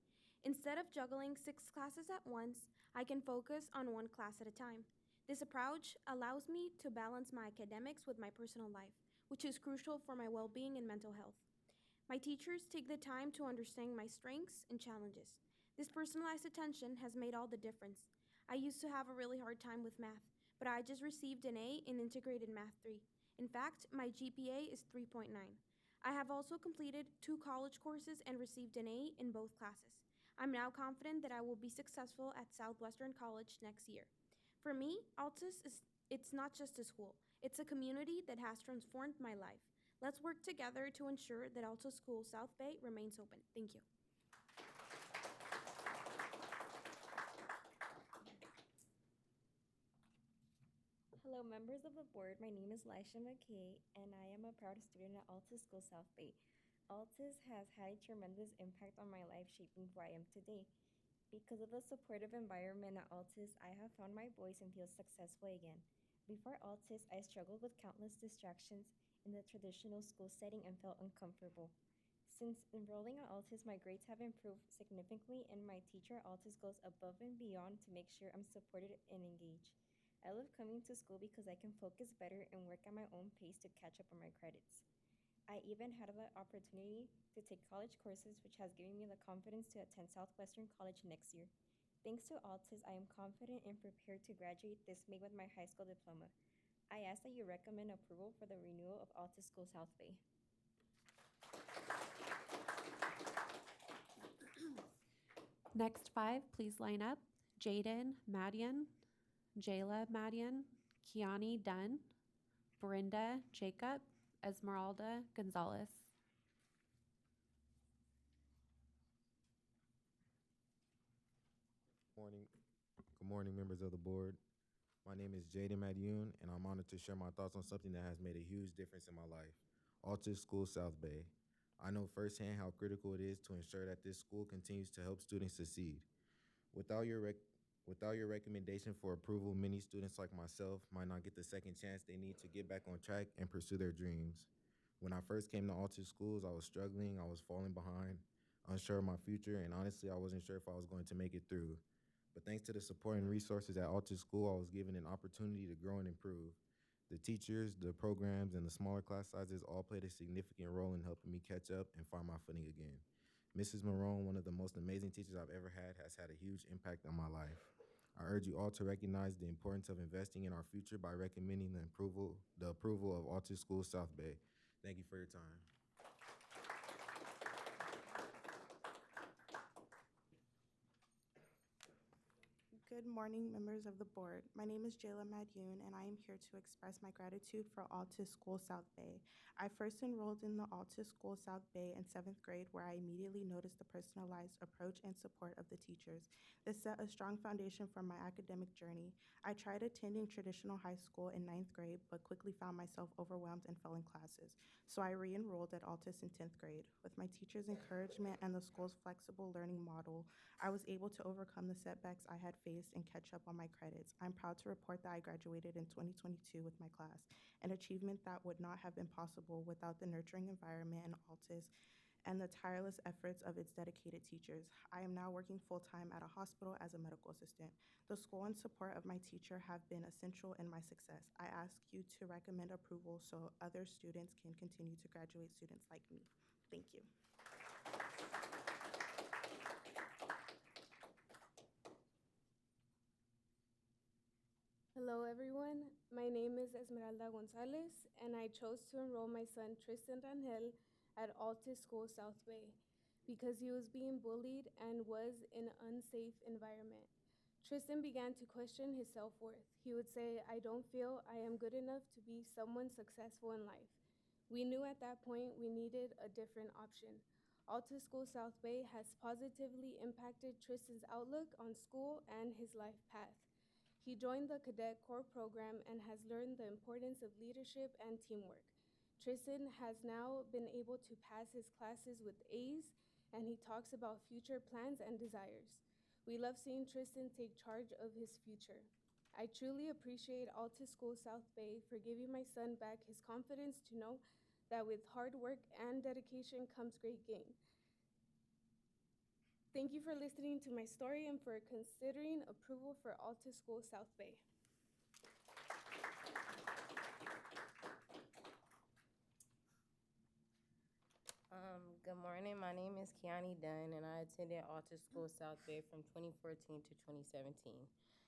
Instead of juggling 6 classes at once, I can focus on 1 class at a time. This approach allows me to balance my academics with my personal life, which is crucial for my well-being and mental health. My teachers take the time to understand my strengths and challenges. This personalized attention has made all the difference. I used to have a really hard time with math, but I just received an A in Integrated Math 3. In fact, my GPA is 3.9. I have also completed 2 college courses and received an A in both classes. I'm now confident that I will be successful at Southwestern College next year. For me, it's not just a school. It's a community that has transformed my life. Let's work together to ensure that Alto School South Bay remains open. Thank you. Hello, members of the board. My name is Lisha McKay, and I am a proud student at Altus School South Bay. Altus has had a tremendous impact on my life, shaping who I am today. Because of the supportive environment at Altus, I have found my voice and feel successful again. Before Altus, I struggled with countless distractions in the traditional school setting and felt uncomfortable. Since enrolling at Altus, my grades have improved significantly, and my teacher at Altus goes above and beyond to make sure I'm supported and engaged. I love coming to school because I can focus better and work at my own pace to catch up on my credits. I even had the opportunity to take college courses, which has given me the confidence to attend Southwestern College next year. Thanks to Altus, I am confident and prepared to graduate this May with my high school diploma. I ask that you recommend approval for the renewal of Altus School South Bay. Next 5, please line up. Jaden Madian, Jayla Madian, Kiani Dunn, Brenda Jacob, Esmeralda Gonzalez. Good morning, members of the board. My name is Jaden Madioun, and I'm honored to share my thoughts on something that has made a huge difference in my life, Altus School South Bay. I know firsthand how critical it is to ensure that this school continues to help students succeed. Without your recommendation for approval, many students like myself might not get the second chance they need to get back on track and pursue their dreams. When I first came to Altus Schools, I was struggling, I was falling behind, unsure of my future, and honestly, I wasn't sure if I was going to make it through. But thanks to the support and resources at Altus School, I was given an opportunity to grow and improve. The teachers, the programs, and the smaller class sizes all played a significant role in helping me catch up and find my footing again. Mrs. Marone, one of the most amazing teachers I've ever had, has had a huge impact on my life. I urge you all to recognize the importance of investing in our future by recommending the approval of Altus School South Bay. Thank you for your time. Good morning, members of the board. My name is Jayla Madioun, and I am here to express my gratitude for Altus School South Bay. I first enrolled in the Altus School South Bay in 7th grade, where I immediately noticed the personalized approach and support of the teachers. This set a strong foundation for my academic journey. I tried attending traditional high school in 9th grade, but quickly found myself overwhelmed and failing classes. So I re-enrolled at Altus in 10th grade. With my teachers' encouragement and the school's flexible learning model, I was able to overcome the setbacks I had faced and catch up on my credits. I'm proud to report that I graduated in 2022 with my class, an achievement that would not have been possible without the nurturing environment in Altus and the tireless efforts of its dedicated teachers. I am now working full-time at a hospital as a medical assistant. The school and support of my teacher have been essential in my success. I ask you to recommend approval so other students can continue to graduate students like me. Thank you. Hello, everyone. My name is Esmeralda Gonzalez, and I chose to enroll my son Tristan Rangel at Altus School South Bay because he was being bullied and was in an unsafe environment. Tristan began to question his self-worth. He would say, "I don't feel I am good enough to be someone successful in life." We knew at that point we needed a different option. Altus School South Bay has positively impacted Tristan's outlook on school and his life path. He joined the Cadet Corps program and has learned the importance of leadership and teamwork. Tristan has now been able to pass his classes with A's, and he talks about future plans and desires. We love seeing Tristan take charge of his future. I truly appreciate Altus School South Bay for giving my son back his confidence to know that with hard work and dedication comes great gain. Thank you for listening to my story and for considering approval for Altus School South Bay. Good morning. My name is Kiani Dunn, and I attended Altus School South Bay from 2014 to 2017.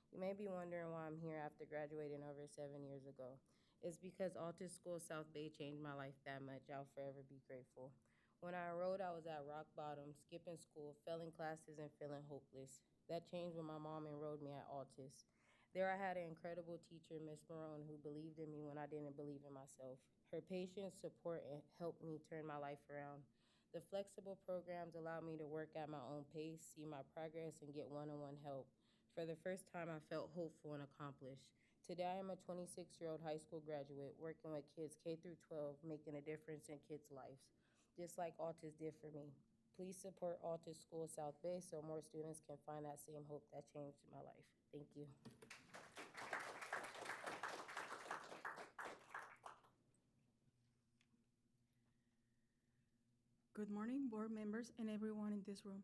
You may be wondering why I'm here after graduating over 7 years ago. It's because Altus School South Bay changed my life that much. I'll forever be grateful. When I enrolled, I was at rock bottom, skipping school, failing classes, and feeling hopeless. That changed when my mom enrolled me at Altus. There I had an incredible teacher, Miss Marone, who believed in me when I didn't believe in myself. Her patience, support, and helped me turn my life around. The flexible programs allowed me to work at my own pace, see my progress, and get one-on-one help. For the first time, I felt hopeful and accomplished. Today, I am a 26-year-old high school graduate working with kids K through 12, making a difference in kids' lives, just like Altus did for me. Please support Altus School South Bay so more students can find that same hope that changed my life. Thank you. Good morning, board members and everyone in this room.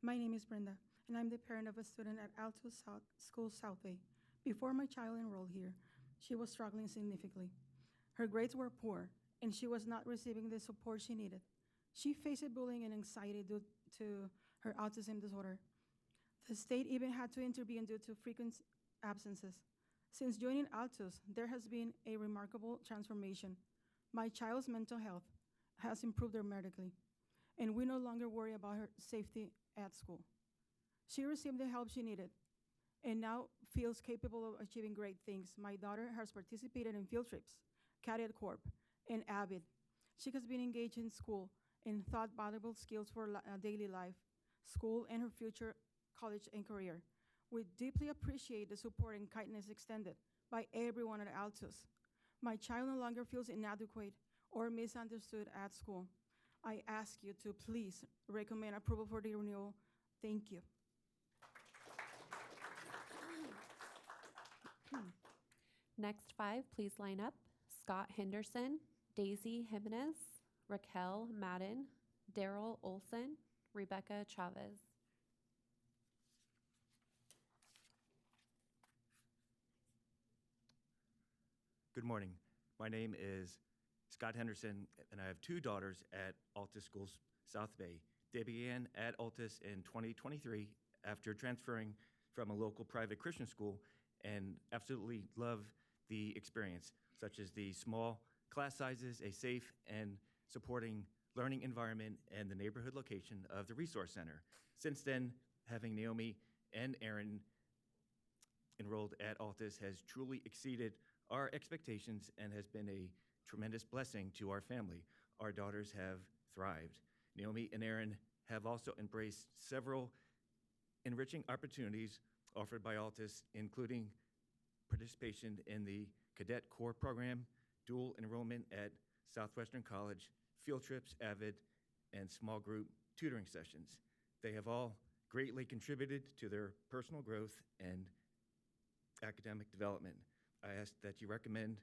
My name is Brenda, and I'm the parent of a student at Altus School South Bay. Before my child enrolled here, she was struggling significantly. Her grades were poor, and she was not receiving the support she needed. She faced bullying and anxiety due to her autism disorder. The state even had to intervene due to frequent absences. Since joining Altus, there has been a remarkable transformation. My child's mental health has improved dramatically, and we no longer worry about her safety at school. She received the help she needed and now feels capable of achieving great things. My daughter has participated in field trips, Cadet Corps, and AVID. She has been engaged in school and taught valuable skills for daily life, school, and her future college and career. We deeply appreciate the support and kindness extended by everyone at Altus. My child no longer feels inadequate or misunderstood at school. I ask you to please recommend approval for the renewal. Thank you. Next 5, please line up. Scott Henderson, Daisy Jimenez, Raquel Madden, Daryl Olson, Rebecca Chavez. Good morning. My name is Scott Henderson, and I have 2 daughters at Altus Schools South Bay. They began at Altus in 2023 after transferring from a local private Christian school and absolutely love the experience, such as the small class sizes, a safe and supporting learning environment, and the neighborhood location of the Resource Center. Since then, having Naomi and Aaron enrolled at Altus has truly exceeded our expectations and has been a tremendous blessing to our family. Our daughters have thrived. Naomi and Aaron have also embraced several enriching opportunities offered by Altus, including participation in the Cadet Corps program, dual enrollment at Southwestern College, field trips, AVID, and small group tutoring sessions. They have all greatly contributed to their personal growth and academic development. I ask that you recommend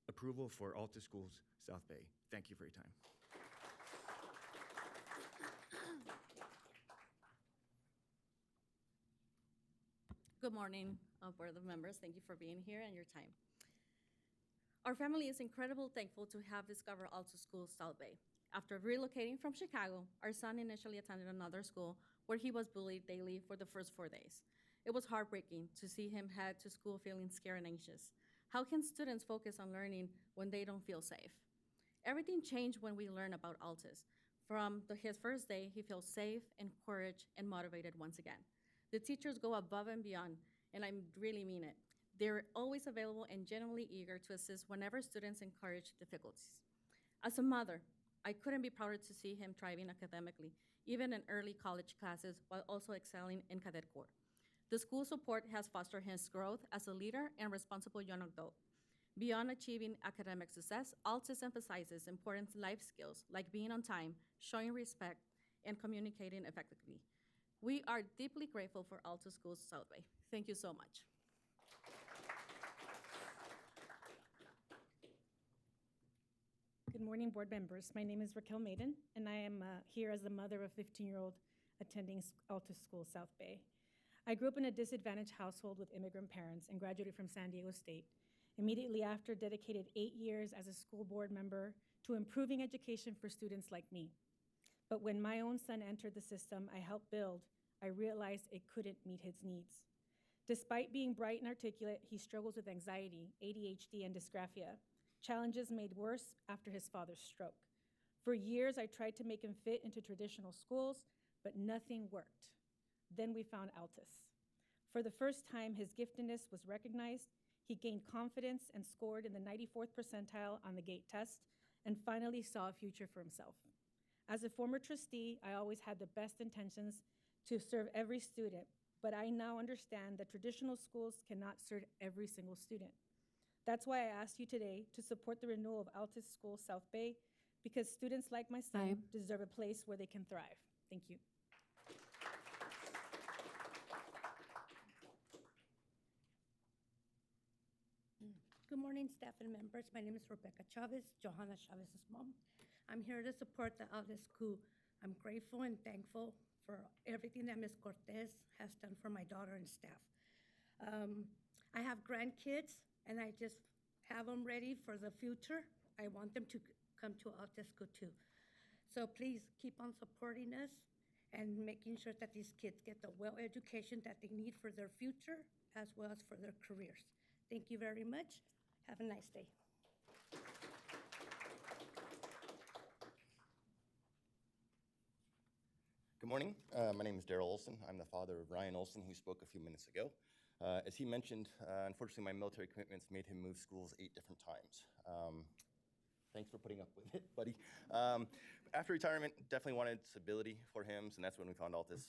approval for Altus Schools South Bay. Thank you for your time. Good morning, Board of Members. Thank you for being here and your time. Our family is incredibly thankful to have discovered Altus Schools South Bay. After relocating from Chicago, our son initially attended another school where he was bullied daily for the first 4 days. It was heartbreaking to see him head to school feeling scared and anxious. How can students focus on learning when they don't feel safe? Everything changed when we learned about Altus. From his first day, he feels safe, encouraged, and motivated once again. The teachers go above and beyond, and I really mean it. They're always available and genuinely eager to assist whenever students encourage difficulties. As a mother, I couldn't be prouder to see him thriving academically, even in early college classes, while also excelling in Cadet Corps. The school support has fostered his growth as a leader and responsible young adult. Beyond achieving academic success, Altus emphasizes important life skills like being on time, showing respect, and communicating effectively. We are deeply grateful for Altus Schools South Bay. Thank you so much. Good morning, board members. My name is Raquel Maiden, and I am here as the mother of a 15-year-old attending Altus School South Bay. I grew up in a disadvantaged household with immigrant parents and graduated from San Diego State. Immediately after, dedicated 8 years as a school board member to improving education for students like me. But when my own son entered the system I helped build, I realized it couldn't meet his needs. Despite being bright and articulate, he struggles with anxiety, ADHD, and dysgraphia, challenges made worse after his father's stroke. For years, I tried to make him fit into traditional schools, but nothing worked. Then we found Altus. For the first time, his giftedness was recognized. He gained confidence and scored in the 94th percentile on the GATE test, and finally saw a future for himself. As a former trustee, I always had the best intentions to serve every student, but I now understand that traditional schools cannot serve every single student. That's why I asked you today to support the renewal of Altus School South Bay, because students like my son deserve a place where they can thrive. Thank you. Good morning, staff and members. My name is Rebecca Chavez, Johanna Chavez's mom. I'm here to support the Altus School. I'm grateful and thankful for everything that Ms. Cortez has done for my daughter and staff. I have grandkids, and I just have them ready for the future. I want them to come to Altus School too. So please keep on supporting us and making sure that these kids get the well education that they need for their future as well as for their careers. Thank you very much. Have a nice day. Good morning. My name is Daryl Olson. I'm the father of Ryan Olson, who spoke a few minutes ago. As he mentioned, unfortunately, my military commitments made him move schools 8 different times. Thanks for putting up with it, buddy. After retirement, definitely wanted stability for him, and that's when we found Altus.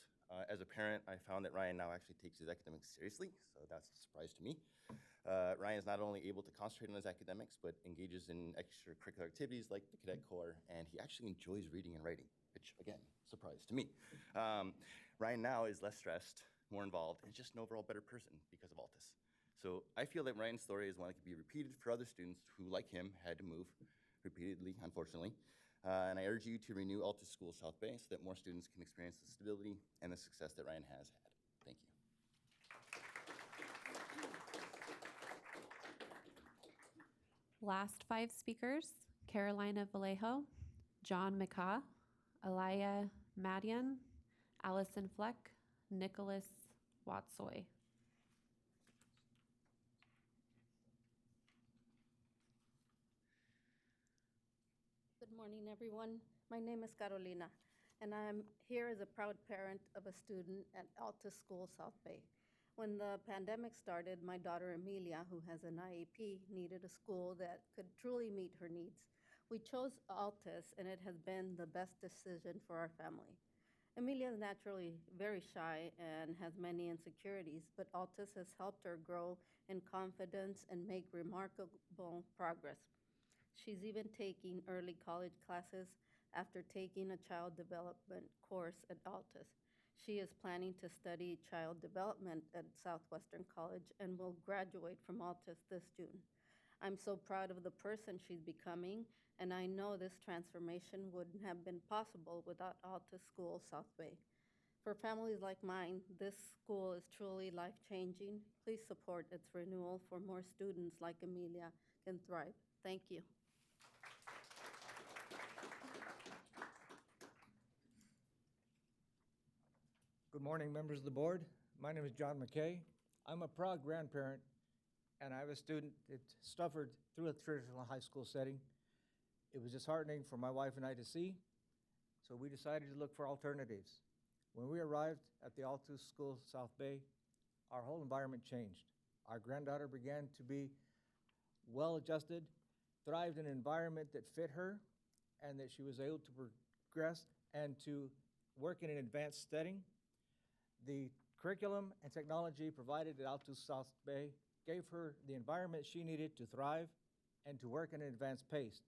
As a parent, I found that Ryan now actually takes his academics seriously, so that's a surprise to me. Ryan is not only able to concentrate on his academics, but engages in extracurricular activities like the Cadet Corps, and he actually enjoys reading and writing, which, again, surprise to me. Ryan now is less stressed, more involved, and just an overall better person because of Altus. So I feel that Ryan's story is one that could be repeated for other students who, like him, had to move repeatedly, unfortunately. And I urge you to renew Altus School South Bay so that more students can experience the stability and the success that Ryan has had. Thank you. Last 5 speakers: Carolina Vallejo, John McCaw, Alaya Madian, Allison Fleck, Nicholas Watsoy. Good morning, everyone. My name is Carolina, and I'm here as a proud parent of a student at Altus School South Bay. When the pandemic started, my daughter Emilia, who has an IEP, needed a school that could truly meet her needs. We chose Altus, and it has been the best decision for our family. Emilia is naturally very shy and has many insecurities, but Altus has helped her grow in confidence and make remarkable progress. She's even taking early college classes after taking a child development course at Altus. She is planning to study child development at Southwestern College and will graduate from Altus this June. I'm so proud of the person she's becoming, and I know this transformation wouldn't have been possible without Altus School South Bay. For families like mine, this school is truly life-changing. Please support its renewal for more students like Emilia can thrive. Thank you. Good morning, members of the board. My name is John McKay. I'm a proud grandparent, and I have a student that suffered through a traditional high school setting. It was disheartening for my wife and I to see, so we decided to look for alternatives. When we arrived at the Altus School South Bay, our whole environment changed. Our granddaughter began to be well-adjusted, thrived in an environment that fit her, and that she was able to progress and to work in an advanced setting. The curriculum and technology provided at Altus South Bay gave her the environment she needed to thrive and to work at an advanced pace.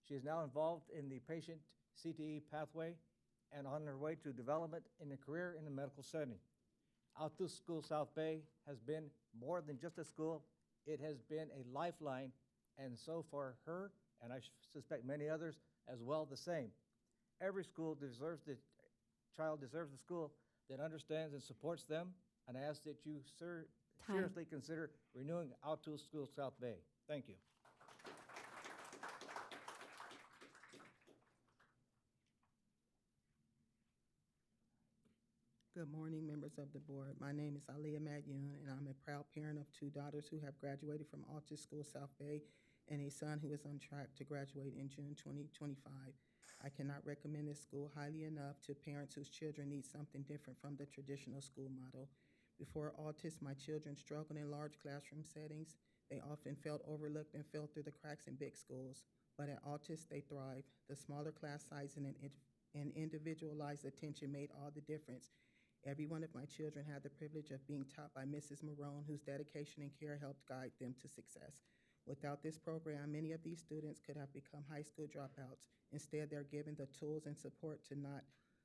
She is now involved in the patient CTE pathway and on her way to development in a career in the medical setting. Altus School South Bay has been more than just a school. It has been a lifeline, and so for her, and I suspect many others as well, the same. Every school deserves child deserves a school that understands and supports them, and I ask that you seriously consider renewing Altus School South Bay. Thank you. Good morning, members of the board. My name is Aliyah Madyun, and I'm a proud parent of two daughters who have graduated from Altus School South Bay and a son who is on track to graduate in June 2025. I cannot recommend this school highly enough to parents whose children need something different from the traditional school model. Before Altus, my children struggled in large classroom settings. They often felt overlooked and fell through the cracks in big schools. But at Altus, they thrived. The smaller class size and individualized attention made all the difference. Every one of my children had the privilege of being taught by Mrs. Marone, whose dedication and care helped guide them to success. Without this program, many of these students could have become high school dropouts. Instead, they're given the tools and support to not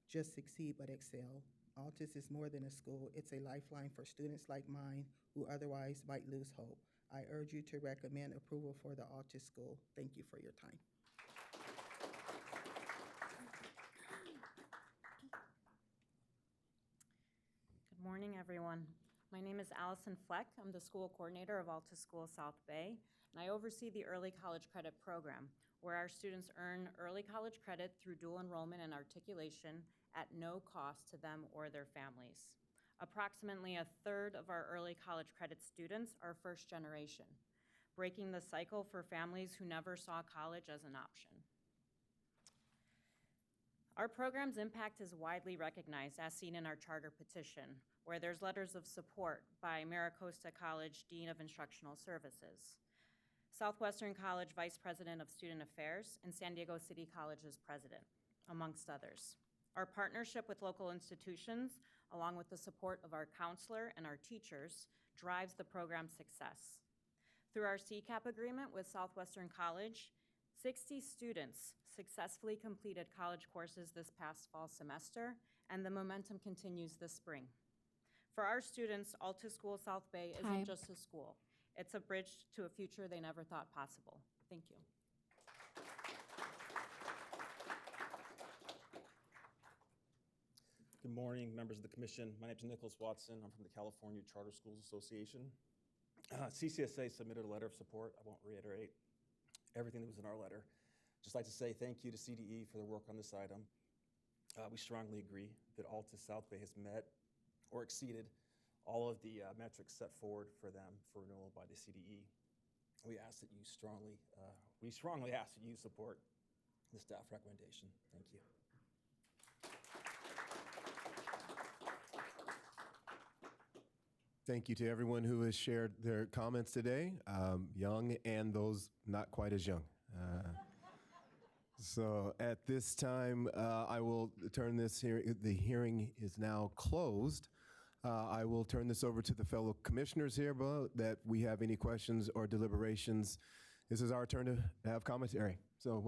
just succeed, but excel. Altus is more than a school. It's a lifeline for students like mine who otherwise might lose hope. I urge you to recommend approval for the Altus School. Thank you for your time. Good morning, everyone. My name is Allison Fleck. I'm the school coordinator of Altus School South Bay, and I oversee the Early College Credit Program, where our students earn early college credit through dual enrollment and articulation at no cost to them or their families. Approximately a third of our early college credit students are first generation, breaking the cycle for families who never saw college as an option. Our program's impact is widely recognized, as seen in our charter petition, where there's letters of support by Maricosta College Dean of Instructional Services, Southwestern College Vice President of Student Affairs, and San Diego City College's President, amongst others. Our partnership with local institutions, along with the support of our counselor and our teachers, drives the program's success. Through our CCAP agreement with Southwestern College, 60 students successfully completed college courses this past fall semester, and the momentum continues this spring. For our students, Altus School South Bay isn't just a school. It's a bridge to a future they never thought possible. Thank you. Good morning, members of the commission. My name is Nicholas Watson. I'm from the California Charter Schools Association. CCSA submitted a letter of support. I won't reiterate everything that was in our letter. Just like to say thank you to CDE for their work on this item. We strongly agree that Altus South Bay has met or exceeded all of the metrics set forward for them for renewal by the CDE. We strongly ask that you support the staff recommendation. Thank you. Thank you to everyone who has shared their comments today, young and those not quite as young. So at this time, I will turn this hearing. The hearing is now closed. I will turn this over to the fellow commissioners here, that we have any questions or deliberations. This is our turn to have commentary. So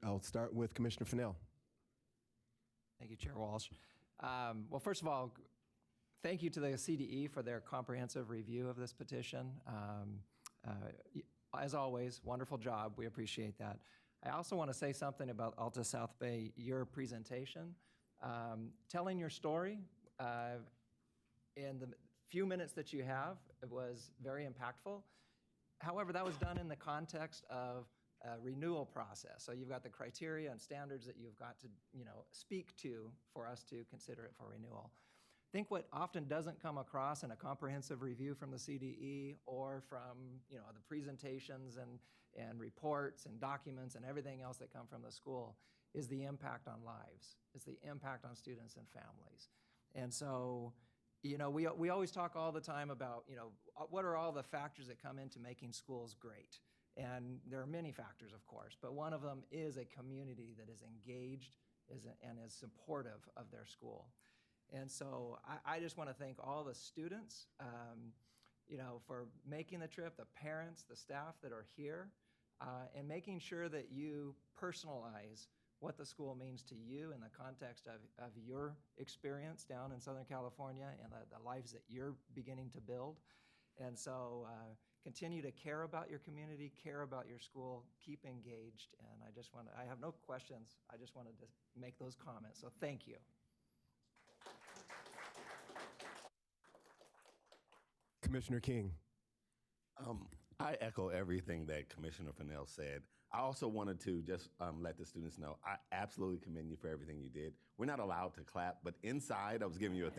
I'll start with Commissioner Fennell. Thank you, Chair Walsh. Well, first of all, thank you to the CDE for their comprehensive review of this petition. As always, wonderful job. We appreciate that. I also want to say something about Altus South Bay, your presentation. Telling your story in the few minutes that you have, it was very impactful. However, that was done in the context of a renewal process. So you've got the criteria and standards that you've got to, speak to for us to consider it for renewal. I think what often doesn't come across in a comprehensive review from the CDE or from, the presentations and reports and documents and everything else that come from the school is the impact on lives. It's the impact on students and families. And so, we always talk all the time about, what are all the factors that come into making schools great? And there are many factors, of course, but one of them is a community that is engaged and is supportive of their school. And so I just want to thank all the students for making the trip, the parents, the staff that are here, and making sure that you personalize what the school means to you in the context of your experience down in Southern California and the lives that you're beginning to build. And so continue to care about your community, care about your school, keep engaged. And I have no questions. I just wanted to make those comments. So thank you. Commissioner King. I echo everything that Commissioner Fennell said. I also wanted to just let the students know, I absolutely commend you for everything you did. We're not allowed to clap, but inside I was giving you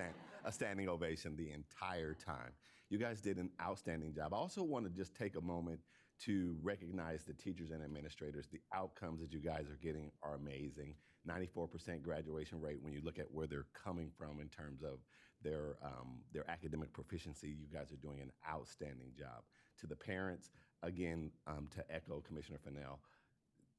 a standing ovation the entire time. You guys did an outstanding job. I also want to just take a moment to recognize the teachers and administrators. The outcomes that you guys are getting are amazing. 94% graduation rate when you look at where they're coming from in terms of their academic proficiency. You guys are doing an outstanding job. To the parents, again, to echo Commissioner Fennell,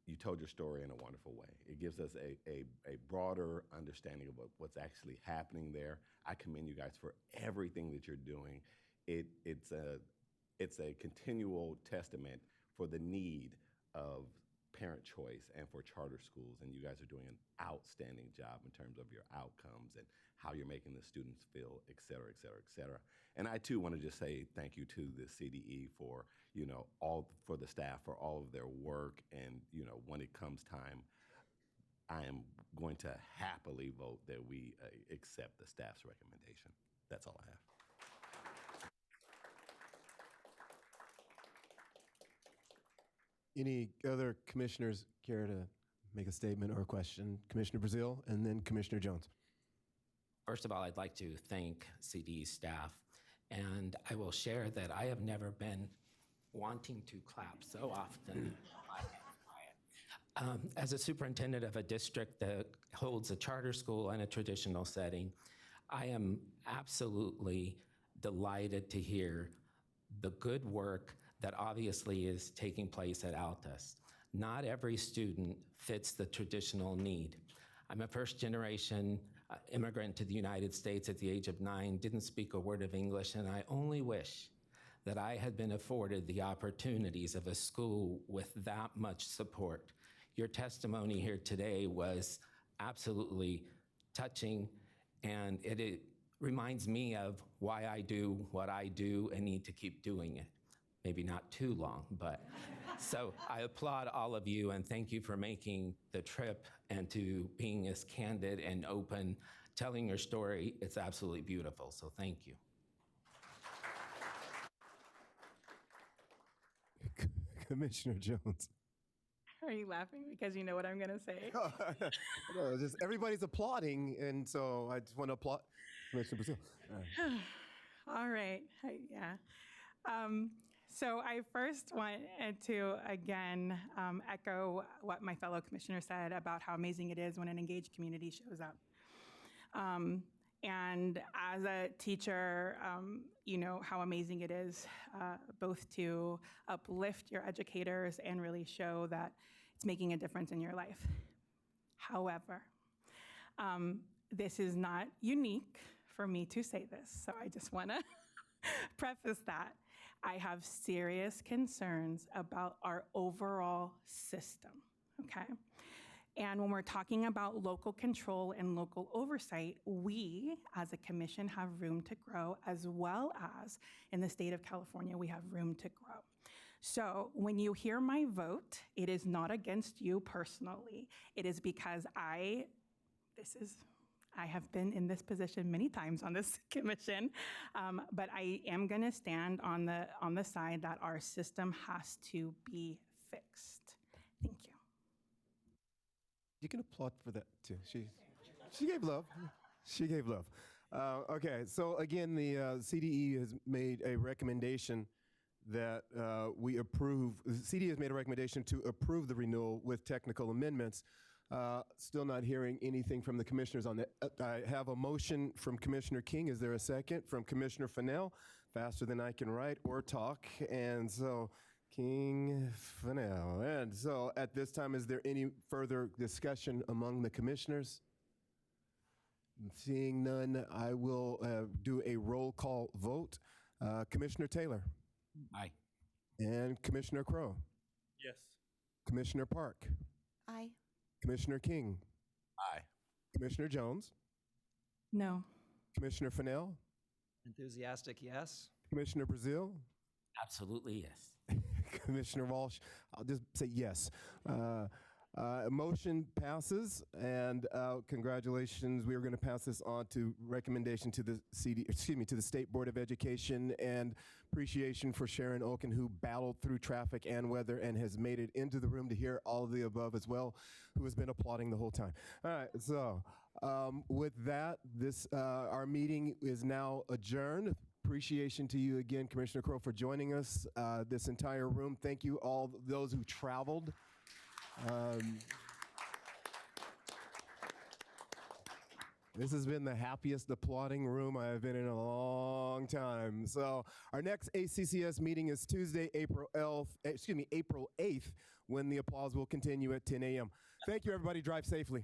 you told your story in a wonderful way. It gives us a broader understanding of what's actually happening there. I commend you guys for everything that you're doing. It's a continual testament for the need of parent choice and for charter schools, and you guys are doing an outstanding job in terms of your outcomes and how you're making the students feel, et cetera, et cetera, et cetera. And I too want to just say thank you to the CDE for, for the staff for all of their work. And, when it comes time, I am going to happily vote that we accept the staff's recommendation. That's all I have. Any other commissioners care to make a statement or a question? Commissioner Brazil and then Commissioner Jones. First of all, I'd like to thank CDE staff, and I will share that I have never been wanting to clap so often. As a superintendent of a district that holds a charter school and a traditional setting, I am absolutely delighted to hear the good work that obviously is taking place at Altus. Not every student fits the traditional need. I'm a first-generation immigrant to the United States at the age of 9, didn't speak a word of English, and I only wish that I had been afforded the opportunities of a school with that much support. Your testimony here today was absolutely touching, and it reminds me of why I do what I do and need to keep doing it. Maybe not too long, but so I applaud all of you and thank you for making the trip and to being as candid and open, telling your story. It's absolutely beautiful, so thank you. Commissioner Jones. Are you laughing because you know what I'm going to say? No, just everybody's applauding, and so I just want to applaud Commissioner Brazil. All right. So I first wanted to, again, echo what my fellow commissioner said about how amazing it is when an engaged community shows up. And as a teacher, you know how amazing it is both to uplift your educators and really show that it's making a difference in your life. However, this is not unique for me to say this, so I just want to preface that. I have serious concerns about our overall system, okay? And when we're talking about local control and local oversight, we as a commission have room to grow, as well as in the state of California, we have room to grow. So when you hear my vote, it is not against you personally. It is because I have been in this position many times on this commission, but I am going to stand on the side that our system has to be fixed. Thank you. You can applaud for that too. She gave love. She gave love. Okay, so again, the CDE has made a recommendation that we approve. The CDE has made a recommendation to approve the renewal with technical amendments. Still not hearing anything from the commissioners on that. I have a motion from Commissioner King. Is there a second? From Commissioner Fennell? Faster than I can write or talk. And so King, Fennell. And so at this time, is there any further discussion among the commissioners? Seeing none, I will do a roll call vote. Commissioner Taylor. Aye. And Commissioner Crowe. Yes. Commissioner Park. Aye. Commissioner King. Aye. Commissioner Jones. No. Commissioner Fennell. Enthusiastic, yes. Commissioner Brazil. Absolutely, yes. Commissioner Walsh, I'll just say yes. Motion passes, and congratulations. We are going to pass this on to recommendation to the to the State Board of Education, and appreciation for Sharon Oken, who battled through traffic and weather and has made it into the room to hear all of the above as well, who has been applauding the whole time. All right, so with that, our meeting is now adjourned. Appreciation to you again, Commissioner Crowe, for joining us, this entire room. Thank you all those who traveled. This has been the happiest applauding room I have been in a long time. So our next ACCS meeting is Tuesday, April 8th, when the applause will continue at 10 a.m. Thank you, everybody. Drive safely.